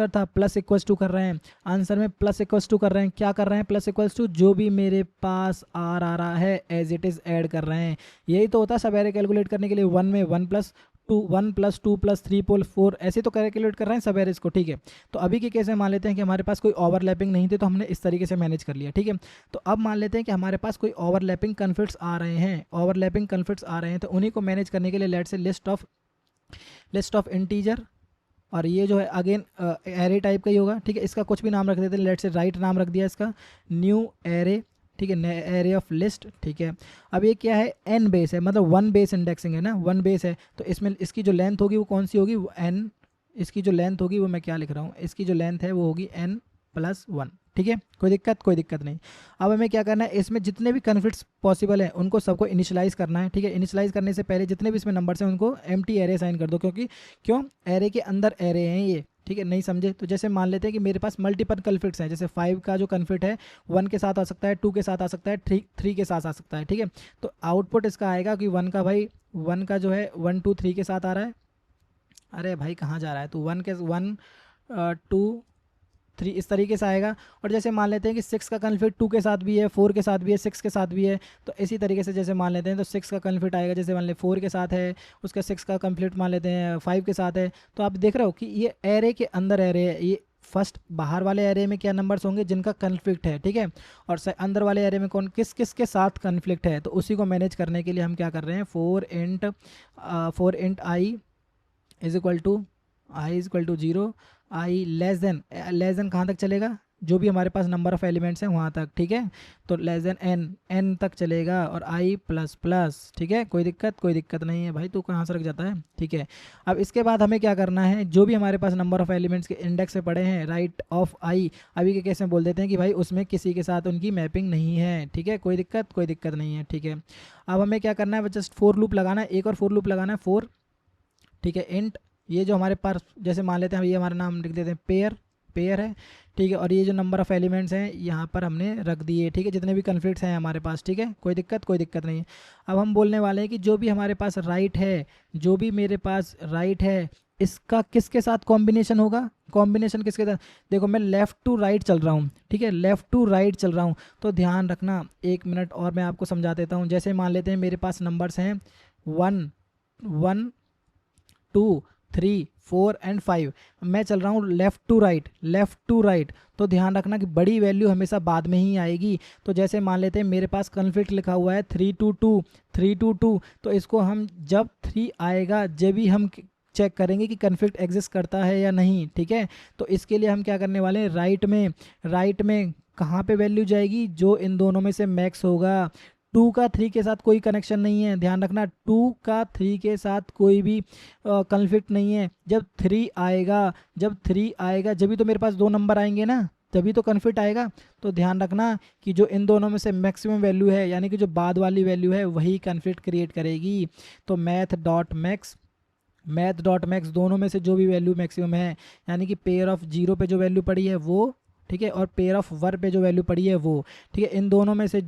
था प्लस इक्वल्स टू कर रहे हैं, आंसर में प्लस इक्वल्स टू कर रहे हैं। क्या कर रहे हैं? प्लस इक्वल्स टू जो भी मेरे पास आर आ रहा है एज इट इज़ ऐड कर रहे हैं। यही तो होता है सब एरे कैलकुलेट करने के लिए। 1 में 1 प्लस 2 प्लस 3 पोल 4 ऐसे तो कैलकुलेट कर रहे हैं सब एरेज को, ठीक है। तो अभी के केस में मान लेते हैं कि हमारे पास कोई ओवरलैपिंग नहीं थी, तो हमने इस तरीके से मैनेज कर लिया, ठीक है। तो अब मान लेते हैं कि हमारे पास कोई ओवरलैपिंग कन्फ्लिक्ट्स आ रहे हैं, तो उन्हीं को मैनेज करने के लिए लेट से लिस्ट ऑफ इंटीजर, और ये जो है अगेन एरे टाइप का ही होगा, ठीक है। इसका कुछ भी नाम रख देते हैं, लेट से राइट नाम रख दिया इसका, न्यू एरे, ठीक है, एरे ऑफ लिस्ट, ठीक है। अब ये क्या है? n बेस है, मतलब 1 बेस इंडेक्सिंग है ना, 1 बेस है। तो इसमें इसकी जो लेंथ होगी वो कौन सी होगी? वो n, इसकी जो लेंथ होगी वो मैं क्या लिख रहा हूँ, इसकी जो लेंथ है वो होगी n प्लस 1, ठीक है, कोई दिक्कत नहीं। अब हमें क्या करना है? इसमें जितने भी कन्फ्लिक्ट्स पॉसिबल हैं उनको सबको इनिशियलाइज करना है, ठीक है। इनिशियलाइज करने से पहले जितने भी इसमें नंबर्स हैं उनको एम्प्टी एरे साइन कर दो, क्यों? एरे के अंदर एरे हैं ये, ठीक है, नहीं समझे? तो जैसे मान लेते हैं कि मेरे पास मल्टीपल कन्फ्लिक्ट्स हैं, जैसे 5 का जो कन्फ्लिक्ट है 1 के साथ आ सकता है, 2 के साथ आ सकता है, 3 के साथ आ सकता है, ठीक है। तो आउटपुट इसका आएगा कि 1 का भाई 1 का जो है 1 2 3 के साथ आ रहा है। अरे भाई कहाँ जा रहा है? तो 1 2 3 इस तरीके से आएगा। और जैसे मान लेते हैं कि 6 का कन्फ्लिक्ट 2 के साथ भी है, 4 के साथ भी है, 6 के साथ भी है, तो इसी तरीके से जैसे मान लेते हैं तो 6 का कन्फ्लिक्ट आएगा, जैसे मान ले 4 के साथ है, उसका 6 का कन्फ्लिक्ट मान लेते हैं 5 के साथ है। तो आप देख रहे हो कि ये एरे के अंदर एरे है, ये फर्स्ट बाहर वाले एरे में क्या नंबर्स होंगे जिनका कन्फ्लिक्ट है, ठीक है, और अंदर वाले एरे में कौन किस के साथ कन्फ्लिक्ट है। तो उसी को मैनेज करने के लिए हम क्या कर रहे हैं? 4 int i is equal to 0, i less than कहाँ तक चलेगा? जो भी हमारे पास नंबर ऑफ एलिमेंट्स हैं वहाँ तक, ठीक है। तो लेस देन n तक चलेगा, और i प्लस प्लस, ठीक है, कोई दिक्कत नहीं है भाई। तू कहाँ से रख जाता है? ठीक है। अब इसके बाद हमें क्या करना है? जो भी हमारे पास नंबर ऑफ एलिमेंट्स के इंडेक्स से पड़े हैं, राइट ऑफ i, अभी के केस में बोल देते हैं कि भाई उसमें किसी के साथ उनकी मैपिंग नहीं है, ठीक है, कोई दिक्कत नहीं है, ठीक है। अब हमें क्या करना है? जस्ट फोर लूप लगाना है, एक और फोर लूप लगाना है, 4, ठीक है, इंट ये जो हमारे पास जैसे मान लेते हैं ये हमारा नाम लिख देते हैं पेयर है, ठीक है, और ये जो नंबर ऑफ एलिमेंट्स हैं यहाँ पर हमने रख दिए, ठीक है, जितने भी कन्फ्लिक्ट्स हैं हमारे पास, ठीक है, कोई दिक्कत नहीं है। अब हम बोलने वाले हैं कि जो भी हमारे पास राइट है, जो भी मेरे पास राइट है, इसका किसके साथ कॉम्बिनेशन होगा? कॉम्बिनेशन किसके साथ? देखो मैं लेफ़्ट टू राइट चल रहा हूँ, ठीक है, लेफ़्ट टू राइट चल रहा हूँ, तो ध्यान रखना, 1 मिनट और मैं आपको समझा देता हूँ। जैसे मान लेते हैं मेरे पास नंबर्स हैं 1 1 2 3 4 एंड 5, मैं चल रहा हूँ लेफ़्ट टू राइट, तो ध्यान रखना कि बड़ी वैल्यू हमेशा बाद में ही आएगी। तो जैसे मान लेते हैं मेरे पास कन्फ्लिक्ट लिखा हुआ है 3 2 2, तो इसको हम जब 3 आएगा जब ही हम चेक करेंगे कि कन्फ्लिक्ट एग्जिस्ट करता है या नहीं, ठीक है। तो इसके लिए हम क्या करने वाले हैं, राइट में कहाँ पे वैल्यू जाएगी, जो इन दोनों में से मैक्स होगा। 2 का 3 के साथ कोई कनेक्शन नहीं है, ध्यान रखना, 2 का 3 के साथ कोई भी कन्फ्लिक्ट नहीं है। जब 3 आएगा जब भी तो मेरे पास 2 नंबर आएंगे ना, तभी तो कन्फ्लिक्ट आएगा। तो ध्यान रखना कि जो इन दोनों में से मैक्सिमम वैल्यू है, यानी कि जो बाद वाली वैल्यू है, वही कन्फ्लिक्ट क्रिएट करेगी। तो मैथ डॉट मैक्स दोनों में से जो भी वैल्यू मैक्सिमम है, यानी कि पेयर ऑफ 0 पे जो वैल्यू पड़ी है वो, ठीक है, और पेयर ऑफ 1 पे जो वैल्यू पड़ी है वो, ठीक है, इन दोनों में से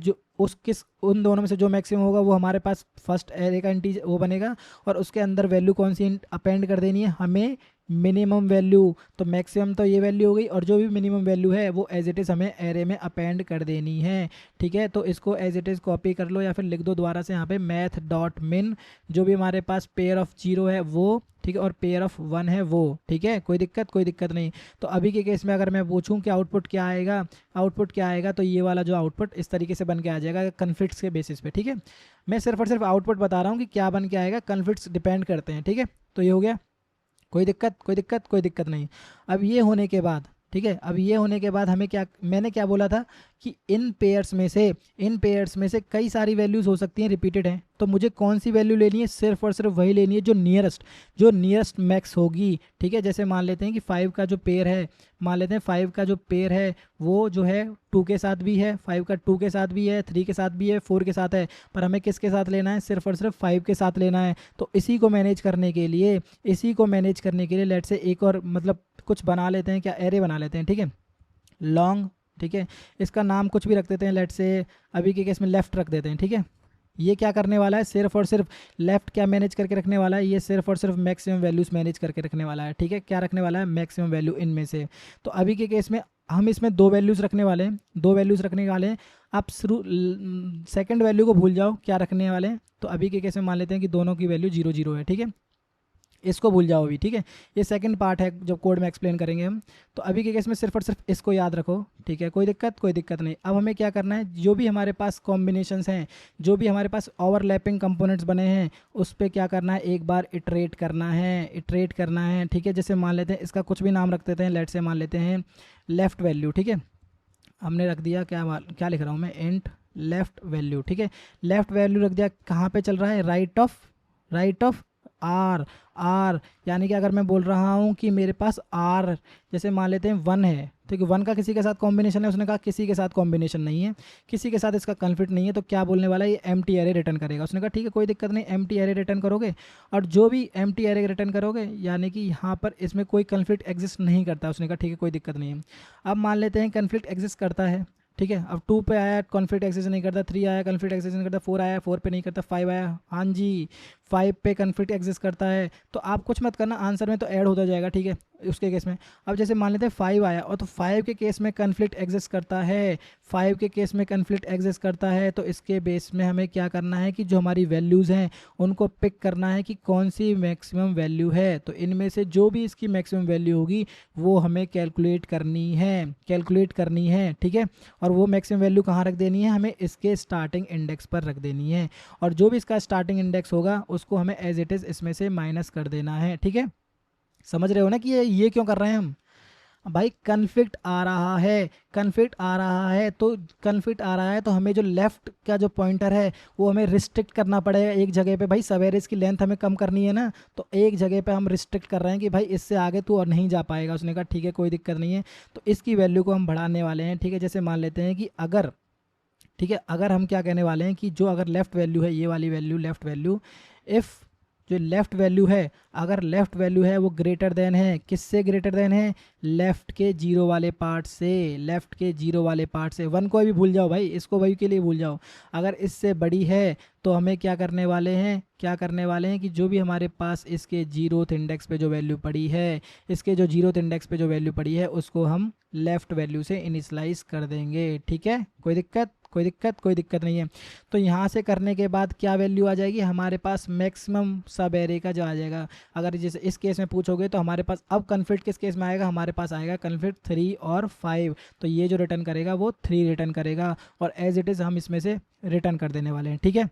उन दोनों में से जो मैक्सिमम होगा वो हमारे पास फर्स्ट एरे का इंटीजर वो बनेगा, और उसके अंदर वैल्यू कौन सी अपेंड कर देनी है हमें, मिनिमम वैल्यू। तो मैक्सिमम तो ये वैल्यू हो गई, और जो भी मिनिमम वैल्यू है वो एज इट इज़ हमें एरे में अपेंड कर देनी है, ठीक है। तो इसको एज इट इज़ कॉपी कर लो या फिर लिख दो दोबारा से यहाँ पे, मैथ डॉट मिन, जो भी हमारे पास पेयर ऑफ 0 है वो, ठीक है, और पेयर ऑफ 1 है वो, ठीक है, कोई दिक्कत नहीं। तो अभी के केस में अगर मैं पूछूं कि आउटपुट क्या आएगा, तो ये वाला जो आउटपुट इस तरीके से बन के आ जाएगा कन्फ्लिक्ट्स के बेसिस पे, ठीक है। मैं सिर्फ और सिर्फ आउटपुट बता रहा हूँ कि क्या बन के आएगा, कन्फ्लिक्ट्स डिपेंड करते हैं, ठीक है। तो ये हो गया, कोई दिक्कत नहीं। अब ये होने के बाद, ठीक है, अब ये होने के बाद हमें क्या, मैंने क्या बोला था कि इन पेयर्स में से कई सारी वैल्यूज़ हो सकती हैं, रिपीटेड हैं। तो मुझे कौन सी वैल्यू लेनी है, सिर्फ और सिर्फ वही लेनी है जो नियरेस्ट मैक्स होगी, ठीक है। जैसे मान लेते हैं कि 5 का जो पेयर है, वो जो है 2 के साथ भी है, 5 का 2 के साथ भी है, 3 के साथ भी है, 4 के साथ है, पर हमें किसके साथ लेना है, सिर्फ और सिर्फ 5 के साथ लेना है। तो इसी को मैनेज करने के लिए लेट से एक और मतलब कुछ बना लेते हैं, क्या एरे बना लेते हैं, ठीक है, लॉन्ग, ठीक है, इसका नाम कुछ भी रख देते हैं, लेट से अभी के केस में लेफ़्ट रख देते हैं, ठीक है। ये क्या करने वाला है, सिर्फ और सिर्फ लेफ़्ट क्या मैनेज करके रखने वाला है, ये सिर्फ और सिर्फ मैक्सिमम वैल्यूज़ मैनेज करके रखने वाला है, ठीक है। क्या रखने वाला है, मैक्सिमम वैल्यू इनमें से। तो अभी के केस में हम इसमें 2 वैल्यूज़ रखने वाले हैं, आप शुरू सेकंड वैल्यू को भूल जाओ, क्या रखने वाले हैं। तो अभी के केस में मान लेते हैं कि दोनों की वैल्यू 0 0 है, ठीक है, इसको भूल जाओ अभी, ठीक है। ये सेकंड पार्ट है जब कोड में एक्सप्लेन करेंगे हम। तो अभी के केस में सिर्फ और सिर्फ इसको याद रखो, ठीक है, कोई दिक्कत नहीं। अब हमें क्या करना है, जो भी हमारे पास कॉम्बिनेशंस हैं, जो भी हमारे पास ओवरलैपिंग कंपोनेंट्स बने हैं, उस पर क्या करना है, एक बार इटरेट करना है, ठीक है। जैसे मान लेते हैं इसका कुछ भी नाम रख देते हैं, लेट से मान लेते हैं लेफ़्ट वैल्यू, ठीक है, हमने रख दिया, क्या लिख रहा हूँ मैं, इंट लेफ़्ट वैल्यू, ठीक है। लेफ़्ट वैल्यू रख दिया, कहाँ पे चल रहा है, राइट ऑफ आर, यानी कि अगर मैं बोल रहा हूँ कि मेरे पास आर, जैसे मान लेते हैं 1 है, तो 1 का किसी के साथ कॉम्बिनेशन है, उसने कहा किसी के साथ कॉम्बिनेशन नहीं है, किसी के साथ इसका कन्फ्लिक्ट नहीं है, तो क्या बोलने वाला है, ये एम्प्टी एरे रिटर्न करेगा। उसने कहा ठीक है, कोई दिक्कत नहीं, एम्प्टी एरे रिटर्न करोगे, और जो भी एम्प्टी एरे रिटर्न करोगे, यानी कि यहाँ पर इसमें कोई कन्फ्लिक्ट एग्जिस्ट नहीं करता। उसने कहा ठीक है, कोई दिक्कत नहीं है। अब मान लेते हैं कन्फ्लिक्ट एग्जिस्ट करता है, ठीक है। अब 2 पे आया, कॉन्फ्लिक्ट एग्जिस्ट नहीं करता, 3 आया, कॉन्फ्लिक्ट एग्जिस्ट नहीं करता, 4 आया, 4 पे नहीं करता, 5 आया, हाँ जी 5 पे कॉन्फ्लिक्ट एग्जिस्ट करता है। तो आप कुछ मत करना, आंसर में तो ऐड होता जाएगा, ठीक है, उसके केस में। अब जैसे मान लेते हैं 5 आया, और तो 5 के केस में कॉन्फ्लिक्ट एग्जिस्ट करता है, तो इसके बेस में हमें क्या करना है कि जो हमारी वैल्यूज़ हैं उनको पिक करना है कि कौन सी मैक्सिमम वैल्यू है। तो इनमें से जो भी इसकी मैक्सिमम वैल्यू होगी वो हमें कैलकुलेट करनी है, ठीक है। और वो मैक्सिमम वैल्यू कहाँ रख देनी है, हमें इसके स्टार्टिंग इंडेक्स पर रख देनी है, और जो भी इसका स्टार्टिंग इंडेक्स होगा उसको हमें एज इट इज़ इसमें से माइनस कर देना है, ठीक है। समझ रहे हो ना कि ये क्यों कर रहे हैं हम, भाई कन्फ्लिक्ट आ रहा है तो हमें जो लेफ़्ट का जो पॉइंटर है वो हमें रिस्ट्रिक्ट करना पड़ेगा एक जगह पे। भाई सब एरेज की लेंथ हमें कम करनी है ना, तो एक जगह पे हम रिस्ट्रिक्ट कर रहे हैं कि भाई इससे आगे तू और नहीं जा पाएगा। उसने कहा ठीक है, कोई दिक्कत नहीं है, तो इसकी वैल्यू को हम बढ़ाने वाले हैं, ठीक है। जैसे मान लेते हैं कि अगर, ठीक है, अगर हम क्या कहने वाले हैं कि जो अगर लेफ़्ट वैल्यू है, ये वाली वैल्यू लेफ़्ट वैल्यू, इफ़ जो लेफ़्ट वैल्यू है, अगर लेफ़्ट वैल्यू है वो ग्रेटर देन है, किससे ग्रेटर देन है, लेफ़्ट के 0 वाले पार्ट से। 1 को भी भूल जाओ भाई, इसको वही के लिए भूल जाओ। अगर इससे बड़ी है तो हमें क्या करने वाले हैं कि जो भी हमारे पास इसके 0th इंडेक्स पे जो वैल्यू पड़ी है, उसको हम लेफ़्ट वैल्यू से इनिशलाइज कर देंगे, ठीक है। कोई दिक्कत नहीं है। तो यहाँ से करने के बाद क्या वैल्यू आ जाएगी, हमारे पास मैक्सिमम सब एरे का जो आ जाएगा। अगर जैसे इस केस में पूछोगे तो हमारे पास अब कन्फ्लिक्ट किस केस में आएगा, हमारे पास आएगा कन्फ्लिक्ट 3 और 5। तो ये जो रिटर्न करेगा वो 3 रिटर्न करेगा, और एज इट इज़ हम इसमें से रिटर्न कर देने वाले हैं, ठीक है।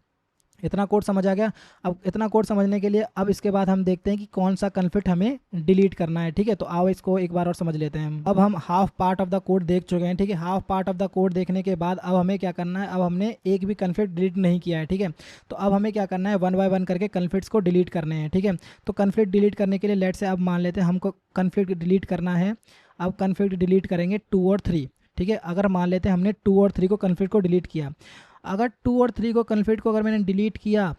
इतना कोड समझ आ गया। अब इतना कोड समझने के लिए अब इसके बाद हम देखते हैं कि कौन सा कन्फ्लिक्ट हमें डिलीट करना है, ठीक है। तो आओ इसको एक बार और समझ लेते हैं हम। अब हम half part of the code देख चुके हैं, ठीक है। Half part of the code देखने के बाद अब हमें क्या करना है, अब हमने एक भी कन्फ्लिक्ट डिलीट नहीं किया है, ठीक है। तो अब हमें क्या करना है, वन बाय वन करके कन्फ्लिक्ट्स को डिलीट करने हैं, ठीक है। तो कन्फ्लिक्ट डिलीट करने के लिए लेट से अब मान लेते हैं हमको कन्फ्लिक्ट डिलीट करना है। अब कन्फ्लिक्ट डिलीट करेंगे 2 और 3, ठीक है। अगर मान लेते हैं हमने 2 और 3 को कन्फ्लिक्ट को डिलीट किया, अगर 2 और 3 को कन्फ्लिक्ट को अगर मैंने डिलीट किया,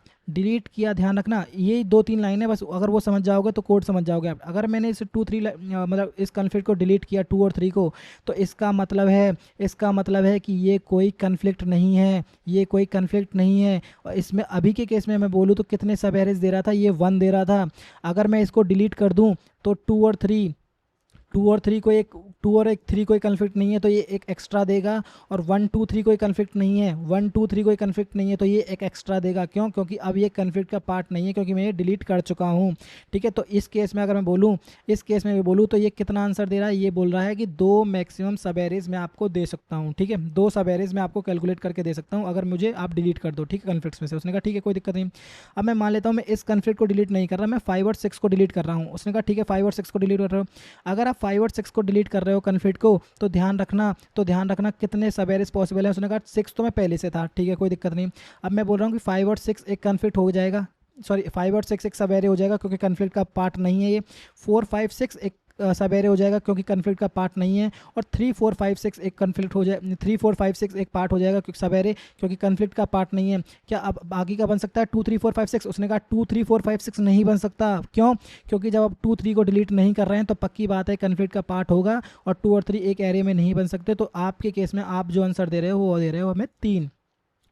ध्यान रखना ये 2-3 लाइनें बस, अगर वो समझ जाओगे तो कोड समझ जाओगे आप। अगर मैंने इस 2-3 मतलब इस कन्फ्लिक्ट को डिलीट किया 2 और 3 को, तो इसका मतलब है कि ये कोई कन्फ्लिक्ट नहीं है, ये कोई कन्फ्लिक्ट नहीं है। और इसमें अभी के केस में मैं बोलूँ तो कितने सब एरेज दे रहा था, ये 1 दे रहा था। अगर मैं इसको डिलीट कर दूँ तो 2 और 3 कोई कन्फ्लिक्ट नहीं है तो ये एक एक्स्ट्रा देगा, और 1 2 3 कोई कन्फ्लिक्ट नहीं है, 1 2 3 कोई कन्फ्लिक्ट नहीं है तो ये एक एक्स्ट्रा देगा। क्यों? क्योंकि अब ये कन्फ्लिक्ट का पार्ट नहीं है, क्योंकि मैं ये डिलीट कर चुका हूँ, ठीक है। तो इस केस में अगर मैं बोलूँ, तो ये कितना आंसर दे रहा है, ये बोल रहा है कि 2 मैक्सिमम सब एरेज मैं आपको दे सकता हूँ, ठीक है। 2 सब एरेज मैं आपको कैलकुलेट करके दे सकता हूँ अगर मुझे आप डिलीट कर दो, ठीक है, कन्फ्लिक्ट्स में से। उसने कहा ठीक है कोई दिक्कत नहीं। अब मैं मान लेता हूँ मैं इस कन्फ्लिक्ट को डिलीट नहीं कर रहा, मैं 5 और 6 को डिलीट कर रहा हूँ। उसने कहा ठीक है 5 और 6 को डिलीट कर रहे हो। अगर आप 5 और 6 को डिलीट कर रहे हो कन्फ्लिक्ट को, तो ध्यान रखना कितने सब एरेज पॉसिबल है। उसने कहा 6 तो मैं पहले से था, ठीक है कोई दिक्कत नहीं। अब मैं बोल रहा हूँ कि 5 और 6 एक कन्फ्लिक्ट हो जाएगा, सॉरी 5 और 6 एक सब एरे हो जाएगा क्योंकि कन्फ्लिक्ट का पार्ट नहीं है ये। 4 5 6 एक सब एरे हो जाएगा क्योंकि कन्फ्लिक्ट का पार्ट नहीं है। और 3 4 5 6 एक कन्फ्लिक्ट हो जाए, 3 4 5 6 एक पार्ट हो जाएगा क्योंकि सब एरे, क्योंकि कन्फ्लिक्ट का पार्ट नहीं है। क्या अब बाकी का बन सकता है 2 3 4 5 6? उसने कहा 2 3 4 5 6 नहीं बन सकता। क्यों? क्योंकि जब आप 2 3 को डिलीट नहीं कर रहे हैं तो पक्की बात है कन्फ्लिक्ट का पार्ट होगा, और 2 और 3 एक एरे में नहीं बन सकते। तो आपके केस में आप जो आंसर दे रहे हो वो दे रहे हो हमें 3,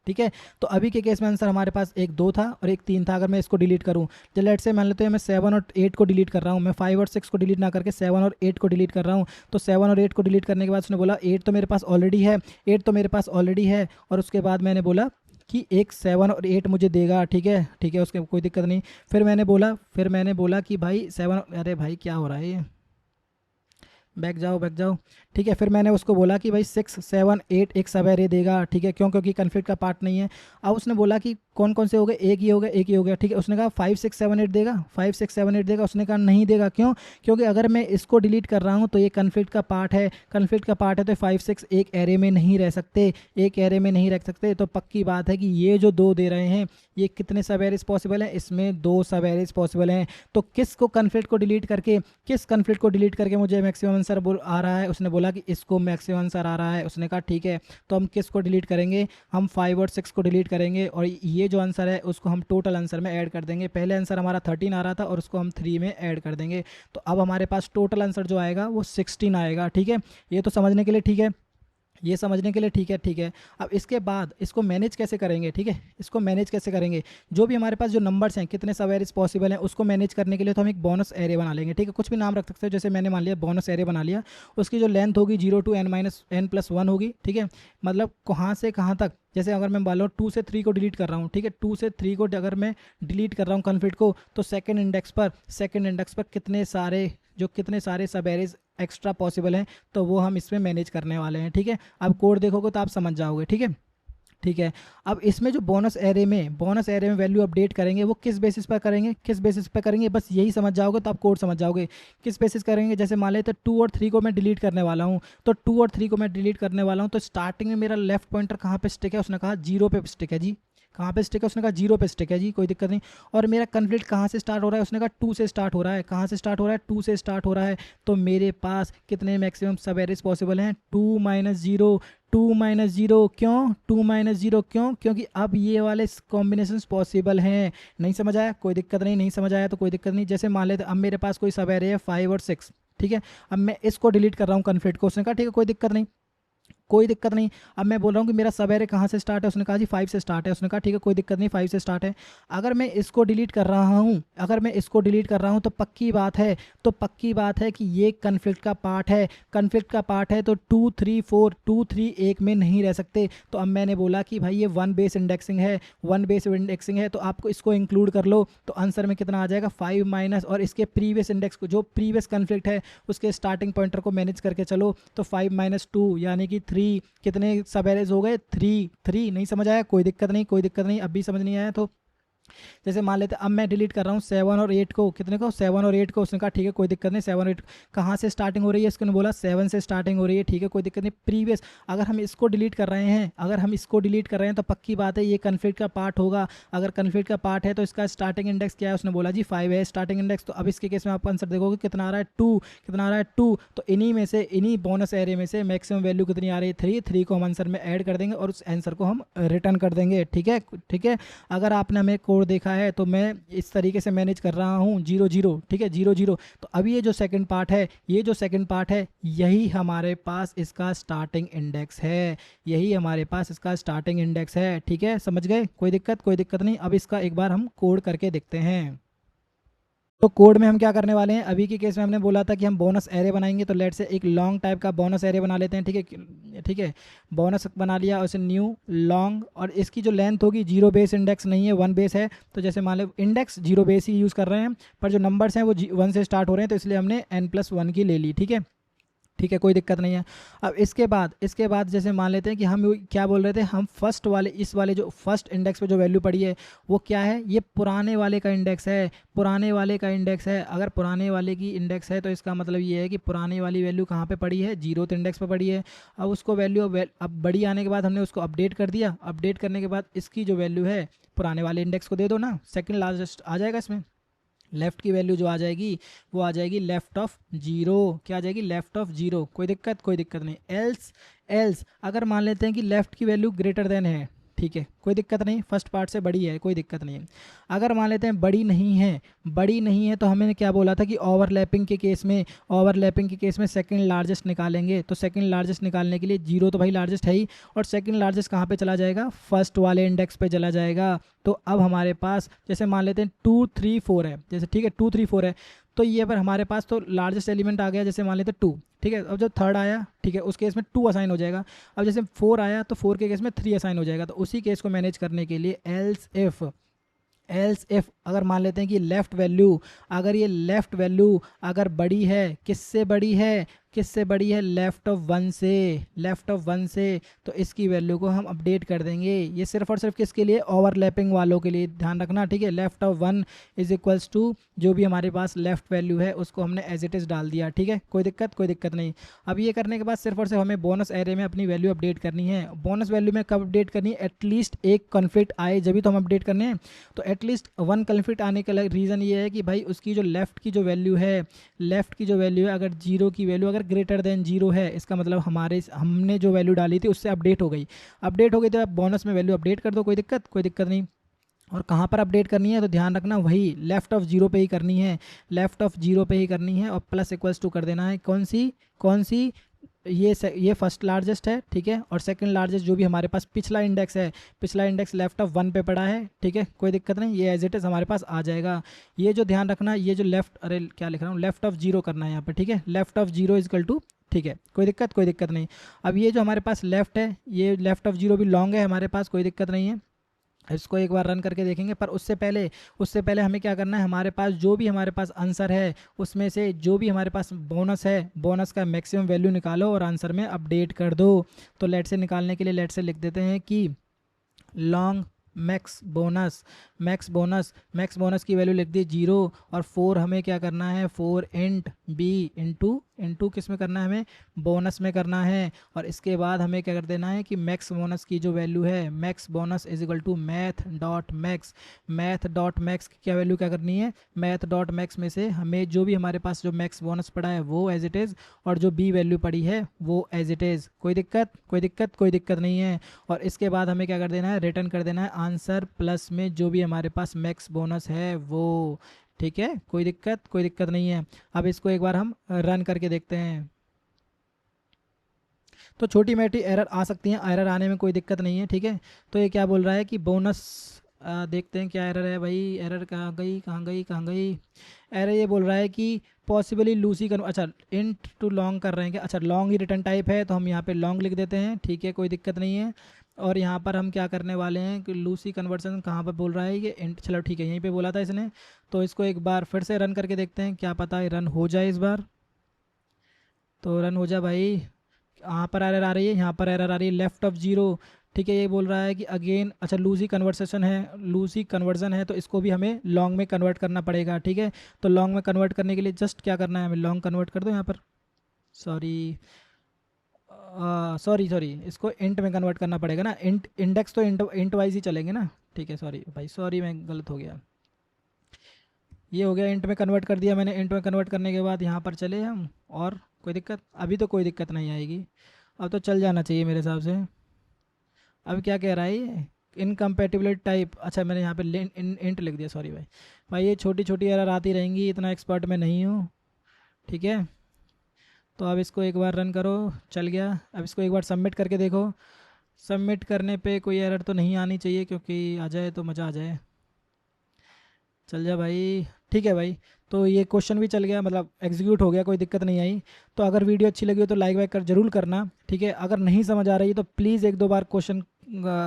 ठीक है। तो अभी के केस में आंसर हमारे पास एक 2 था और एक 3 था। अगर मैं इसको डिलीट करूं, जो लेट से मान लेते हैं मैं 7 और 8 को डिलीट कर रहा हूं, मैं 5 और 6 को डिलीट ना करके 7 और 8 को डिलीट कर रहा हूं। तो 7 और 8 को डिलीट करने के बाद उसने बोला 8 तो मेरे पास ऑलरेडी है, और उसके बाद मैंने बोला कि एक 7 और 8 मुझे देगा, ठीक है उसके कोई दिक्कत नहीं। फिर मैंने बोला कि भाई 7, अरे भाई क्या हो रहा है ये, बैक जाओ, ठीक है। फिर मैंने उसको बोला कि भाई 6 7 8 एक सब एरे देगा, ठीक है। क्यों? क्योंकि कन्फ्लिक्ट का पार्ट नहीं है। अब उसने बोला कि कौन कौन से हो गए, एक ही हो गया, ठीक है। उसने कहा 5 6 7 8 देगा, 5 6 7 8 देगा। उसने कहा नहीं देगा। क्यों? क्योंकि अगर मैं इसको डिलीट कर रहा हूँ तो ये कन्फ्लिक्ट का पार्ट है, तो 5 6 एक एरे में नहीं रह सकते, तो पक्की बात है कि ये जो 2 दे रहे हैं ये कितने सब एरेज पॉसिबल हैं, इसमें 2 सब एरेज पॉसिबल हैं। तो किस कन्फ्लिक्ट को डिलीट करके मुझे मैक्सिमम आंसर आ रहा है? उसने बोला कि इसको मैक्सिमम आंसर आ रहा है। उसने कहा ठीक है, तो हम किसको डिलीट करेंगे? हम 5 और 6 को डिलीट करेंगे, और ये जो आंसर है उसको हम टोटल आंसर में ऐड कर देंगे। पहले आंसर हमारा 13 आ रहा था और उसको हम 3 में ऐड कर देंगे, तो अब हमारे पास टोटल आंसर जो आएगा वो 16 आएगा, ठीक है। ये तो समझने के लिए ठीक है, ठीक है। अब इसके बाद इसको मैनेज कैसे करेंगे, ठीक है। जो भी हमारे पास जो नंबर्स हैं, कितने सब एरेज पॉसिबल हैं, उसको मैनेज करने के लिए तो हम एक बोनस एरे बना लेंगे, ठीक है। कुछ भी नाम रख सकते हो, जैसे मैंने मान लिया बोनस एरे बना लिया। उसकी जो लेंथ होगी 0 to n+1 होगी, ठीक है। मतलब कहाँ से कहाँ तक, जैसे अगर मैं मान लो 2 से 3 को डिलीट कर रहा हूँ, ठीक है। 2 से 3 को अगर मैं डिलीट कर रहा हूँ कन्फ्लिक्ट को, तो सेकंड इंडेक्स पर कितने सारे सब एरेज एक्स्ट्रा पॉसिबल हैं, तो वो हम इसमें मैनेज करने वाले हैं, ठीक है। अब कोड देखोगे तो आप समझ जाओगे, ठीक है। अब इसमें जो बोनस एरे में वैल्यू अपडेट करेंगे वो किस बेसिस पर करेंगे, बस यही समझ जाओगे तो आप कोड समझ जाओगे किस बेसिस करेंगे। जैसे मान लेते 2 और 3 को मैं डिलीट करने वाला हूँ, तो स्टार्टिंग में मेरा लेफ्ट पॉइंटर कहाँ पे स्टिक है? उसने कहा 0 पे स्टिक है जी। कहाँ पे स्टिक है? उसने कहा 0 पे स्टिक है जी, कोई दिक्कत नहीं। और मेरा कन्फ्लिक्ट कहाँ से स्टार्ट हो रहा है? उसने कहा 2 से स्टार्ट हो रहा है। कहाँ से स्टार्ट हो रहा है? 2 से स्टार्ट हो रहा है। तो मेरे पास कितने मैक्सिमम सब एरेज पॉसिबल हैं? 2 - 0। क्यों 2 - 0? क्योंकि अब ये वाले कॉम्बिनेशन पॉसिबल हैं। नहीं समझ आया? कोई दिक्कत नहीं समझ आया तो कोई दिक्कत नहीं। जैसे मान लेते अब मेरे पास कोई सब एरे है 5 और 6, ठीक है। अब मैं इसको डिलीट कर रहा हूँ कन्फ्लिक्ट को। उसने कहा ठीक है कोई दिक्कत नहीं। अब मैं बोल रहा हूँ कि मेरा सब एरे कहाँ से स्टार्ट है? उसने कहा जी 5 से स्टार्ट है। उसने कहा ठीक है कोई दिक्कत नहीं, 5 से स्टार्ट है। अगर मैं इसको डिलीट कर रहा हूँ तो पक्की बात है कि ये कन्फ्लिक्ट का पार्ट है, तो 2 3 4 एक में नहीं रह सकते। तो अब मैंने बोला कि भाई ये 1 बेस इंडेक्सिंग है, तो आपको इसको इंक्लूड कर लो। तो आंसर में कितना आ जाएगा? 5 माइनस, और इसके प्रीवियस इंडेक्स को, जो प्रीवियस कन्फ्लिक्ट है उसके स्टार्टिंग पॉइंटर को मैनेज करके चलो, तो 5 - 2 यानी कि 3। कितने सब एरेज हो गए? 3। नहीं समझ आया? कोई दिक्कत नहीं। अभी समझ नहीं आया तो जैसे मान लेते हैं अब मैं डिलीट कर रहा हूँ 7 और 8 को, कितने को 7 और 8 को। उसने कहा ठीक है कोई दिक्कत नहीं, 7 और 8 कहाँ से स्टार्टिंग हो रही है, इसको बोला 7 से स्टार्टिंग हो रही है, ठीक है कोई दिक्कत नहीं। प्रीवियस अगर हम इसको डिलीट कर रहे हैं, अगर हम इसको डिलीट कर रहे हैं तो पक्की बात है ये कन्फ्लिक्ट का पार्ट होगा। अगर कन्फ्लिक्ट का पार्ट है तो इसका स्टार्टिंग इंडेक्स क्या है, उसने बोला जी 5 है स्टार्टिंग इंडेक्स। तो अब इसके केस में आप आंसर देखोगे कितना आ रहा है 2, कितना आ रहा है 2। तो इन्हीं में से, इन्हीं बोनस एरिया में से मैक्सिमम वैल्यू कितनी आ रही है 3, 3 को हम आंसर में ऐड कर देंगे और उस आंसर को हम रिटर्न कर देंगे, ठीक है ठीक है। अगर आपने हमें कोड देखा है तो मैं इस तरीके से मैनेज कर रहा हूँ 0 0, ठीक है 0 0। तो अभी ये जो सेकंड पार्ट है, ये जो सेकंड पार्ट है यही हमारे पास इसका स्टार्टिंग इंडेक्स है, यही हमारे पास इसका स्टार्टिंग इंडेक्स है, ठीक है समझ गए, कोई दिक्कत नहीं। अब इसका एक बार हम कोड करके देखते हैं। तो कोड में हम क्या करने वाले हैं, अभी के केस में हमने बोला था कि हम बोनस एरे बनाएंगे, तो लेट से एक लॉन्ग टाइप का बोनस एरे बना लेते हैं, ठीक है। बोनस बना लिया और इसे न्यू लॉन्ग, और इसकी जो लेंथ होगी 0 बेस इंडेक्स नहीं है 1 बेस है। तो जैसे मान लो इंडेक्स 0 बेस ही यूज़ कर रहे हैं, पर जो नंबर्स हैं वो 1 से स्टार्ट हो रहे हैं, तो इसलिए हमने n+1 की ले ली, ठीक है ठीक है कोई दिक्कत नहीं है। अब इसके बाद जैसे मान लेते हैं कि हम क्या बोल रहे थे, हम फर्स्ट वाले, इस वाले जो फर्स्ट इंडेक्स पे जो वैल्यू पड़ी है वो क्या है, ये पुराने वाले का इंडेक्स है, पुराने वाले का इंडेक्स है। अगर पुराने वाले की इंडेक्स है तो इसका मतलब ये है कि पुराने वाली वैल्यू कहाँ पे पड़ी है, 0th इंडेक्स पे पड़ी है। अब उसको वैल्यू अब बड़ी आने के बाद हमने उसको अपडेट कर दिया, अपडेट करने के बाद इसकी जो वैल्यू है पुराने वाले इंडेक्स को दे दो ना, सेकेंड लार्जेस्ट आ जाएगा इसमें। लेफ़्ट की वैल्यू जो आ जाएगी वो आ जाएगी लेफ़्ट ऑफ 0, क्या आ जाएगी लेफ़्ट ऑफ 0। कोई दिक्कत नहीं। एल्स अगर मान लेते हैं कि लेफ़्ट की वैल्यू ग्रेटर देन है, ठीक है कोई दिक्कत नहीं, फर्स्ट पार्ट से बड़ी है कोई दिक्कत नहीं है। अगर मान लेते हैं बड़ी नहीं है तो हमें क्या बोला था कि ओवरलैपिंग के केस में सेकंड लार्जेस्ट निकालेंगे। तो सेकंड लार्जेस्ट निकालने के लिए 0 तो भाई लार्जेस्ट है ही, और सेकंड लार्जेस्ट कहाँ पे चला जाएगा, फर्स्ट वाले इंडेक्स पे चला जाएगा। तो अब हमारे पास जैसे मान लेते हैं 2 3 4 है, जैसे ठीक है 2 3 4 है, तो ये पर हमारे पास तो लार्जेस्ट एलिमेंट आ गया, जैसे मान लेते हैं 2, ठीक है। अब जब थर्ड आया, ठीक है उस केस में 2 असाइन हो जाएगा। अब जैसे 4 आया तो 4 के केस में 3 असाइन हो जाएगा। तो उसी केस को मैनेज करने के लिए एल्स इफ अगर मान लेते हैं कि लेफ़्ट वैल्यू, अगर ये लेफ़्ट वैल्यू अगर बड़ी है, किससे बड़ी है लेफ़्ट ऑफ 1 से, तो इसकी वैल्यू को हम अपडेट कर देंगे। ये सिर्फ और सिर्फ किसके लिए, ओवरलैपिंग वालों के लिए, ध्यान रखना ठीक है। Left of 1 is equals to जो भी हमारे पास लेफ़्ट वैल्यू है उसको हमने एज इट इज़ डाल दिया, ठीक है कोई दिक्कत नहीं। अब ये करने के बाद सिर्फ और सिर्फ हमें बोनस एरे में अपनी वैल्यू अपडेट करनी है। बोनस वैल्यू में कब अपडेट करनी है, एटलीस्ट एक कॉन्फ्लिक्ट आए जब भी तो हम अपडेट करने हैं। तो एटलीस्ट 1 कॉन्फ्लिक्ट आने का रीज़न ये है कि भाई उसकी जो लेफ़्ट की जो वैल्यू है अगर 0 की वैल्यू अगर ग्रेटर देन 0 है, इसका मतलब हमने जो वैल्यू डाली थी उससे अपडेट हो गई तो आप बोनस में वैल्यू अपडेट कर दो, कोई दिक्कत नहीं। और कहाँ पर अपडेट करनी है तो ध्यान रखना वही लेफ़्ट ऑफ 0 पे ही करनी है, और प्लस इक्वल्स टू कर देना है कौन सी ये फर्स्ट लार्जेस्ट है, ठीक है। और सेकंड लार्जेस्ट जो भी हमारे पास पिछला इंडेक्स लेफ्ट ऑफ 1 पे पड़ा है, ठीक है कोई दिक्कत नहीं, ये एज इट इज़ हमारे पास आ जाएगा। ये जो ध्यान रखना, ये जो क्या लिख रहा हूँ, लेफ्ट ऑफ 0 करना है यहाँ पर, ठीक है लेफ्ट ऑफ 0 इजकल टू, ठीक है कोई दिक्कत नहीं। अब ये जो हमारे पास लेफ्ट है, ये लेफ्ट ऑफ 0 भी लॉन्ग है हमारे पास, कोई दिक्कत नहीं है। इसको एक बार रन करके देखेंगे, पर उससे पहले हमें क्या करना है, हमारे पास जो भी हमारे पास आंसर है उसमें से जो भी हमारे पास बोनस है, बोनस का मैक्सिमम वैल्यू निकालो और आंसर में अपडेट कर दो। तो लेट से निकालने के लिए लेट से लिख देते हैं कि लॉन्ग मैक्स बोनस की वैल्यू लिख दी 0, और 4 हमें क्या करना है, 4 इंट बी इंटू किस में करना है, हमें बोनस में करना है। और इसके बाद हमें क्या कर देना है कि मैक्स बोनस की जो वैल्यू है, max bonus is equal to math dot max की क्या वैल्यू क्या करनी है, मैथ डॉट मैक्स में से हमें जो भी हमारे पास जो मैक्स बोनस पड़ा है वो एज इट इज़, और जो बी वैल्यू पड़ी है वो एज इट इज़, कोई दिक्कत नहीं है। और इसके बाद हमें क्या कर देना है, रिटर्न कर देना है आंसर प्लस में जो भी हमारे पास मैक्स बोनस है वो, ठीक है कोई दिक्कत नहीं है। अब इसको एक बार हम रन करके देखते हैं। तो छोटी मोटी एरर आ सकती हैं, एरर आने में कोई दिक्कत नहीं है, ठीक है। तो ये क्या बोल रहा है कि बोनस, देखते हैं क्या एरर है भाई, एरर कहाँ गई। एरर ये बोल रहा है कि पॉसिबली लूसी कर, अच्छा इंट टू लॉन्ग कर रहे हैं क्या, अच्छा लॉन्ग ही रिटर्न टाइप है तो हम यहाँ पे लॉन्ग लिख देते हैं, ठीक है कोई दिक्कत नहीं है। और यहाँ पर हम क्या करने वाले हैं कि लूसी कन्वर्सन कहाँ पर बोल रहा है, ये इंट, चलो ठीक है यहीं पे बोला था इसने। तो इसको एक बार फिर से रन करके देखते हैं, क्या पता रन हो जाए इस बार। तो रन हो जाए भाई, यहाँ पर एरर आ रही है, यहाँ पर एरर आ रही है लेफ्ट ऑफ 0, ठीक है। ये बोल रहा है कि अगेन, अच्छा लूजी कन्वर्जन है तो इसको भी हमें लॉन्ग में कन्वर्ट करना पड़ेगा। ठीक है, तो लॉन्ग में कन्वर्ट करने के लिए जस्ट क्या करना है, हमें लॉन्ग कन्वर्ट कर दो यहाँ पर, सॉरी सॉरी इसको इंट में कन्वर्ट करना पड़ेगा ना, इंट इंडेक्स तो इंट वाइज ही चलेंगे ना। ठीक है, सॉरी भाई, सॉरी मैं गलत हो गया। ये हो गया, इंट में कन्वर्ट कर दिया मैंने। इंट में कन्वर्ट करने के बाद यहाँ पर चले हम, और कोई दिक्कत, अभी तो कोई दिक्कत नहीं आएगी, अब तो चल जाना चाहिए मेरे हिसाब से। अब क्या कह रहा है ये, इनकम्पेटिबिलिटी टाइप, अच्छा मैंने यहाँ पे इंट लिख दिया, सॉरी भाई। भाई ये छोटी छोटी एरर आती रहेंगी, इतना एक्सपर्ट मैं नहीं हूँ। ठीक है, तो अब इसको एक बार रन करो, चल गया। अब इसको एक बार सबमिट करके देखो, सबमिट करने पे कोई एरर तो नहीं आनी चाहिए, क्योंकि आ जाए तो मज़ा आ जाए। चल जा भाई, ठीक है भाई। तो ये क्वेश्चन भी चल गया, मतलब एग्जीक्यूट हो गया, कोई दिक्कत नहीं आई। तो अगर वीडियो अच्छी लगी हो तो लाइक वाइक कर जरूर करना। ठीक है, अगर नहीं समझ आ रही है तो प्लीज़ एक दो बार क्वेश्चन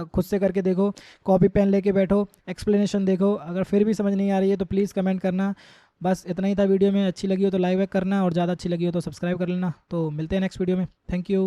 खुद से करके देखो, कॉपी पेन लेके बैठो, एक्सप्लेनेशन देखो। अगर फिर भी समझ नहीं आ रही है तो प्लीज़ कमेंट करना। बस इतना ही था वीडियो में, अच्छी लगी हो तो लाइक वाइक करना, और ज़्यादा अच्छी लगी हो तो सब्सक्राइब कर लेना। तो मिलते हैं नेक्स्ट वीडियो में, थैंक यू।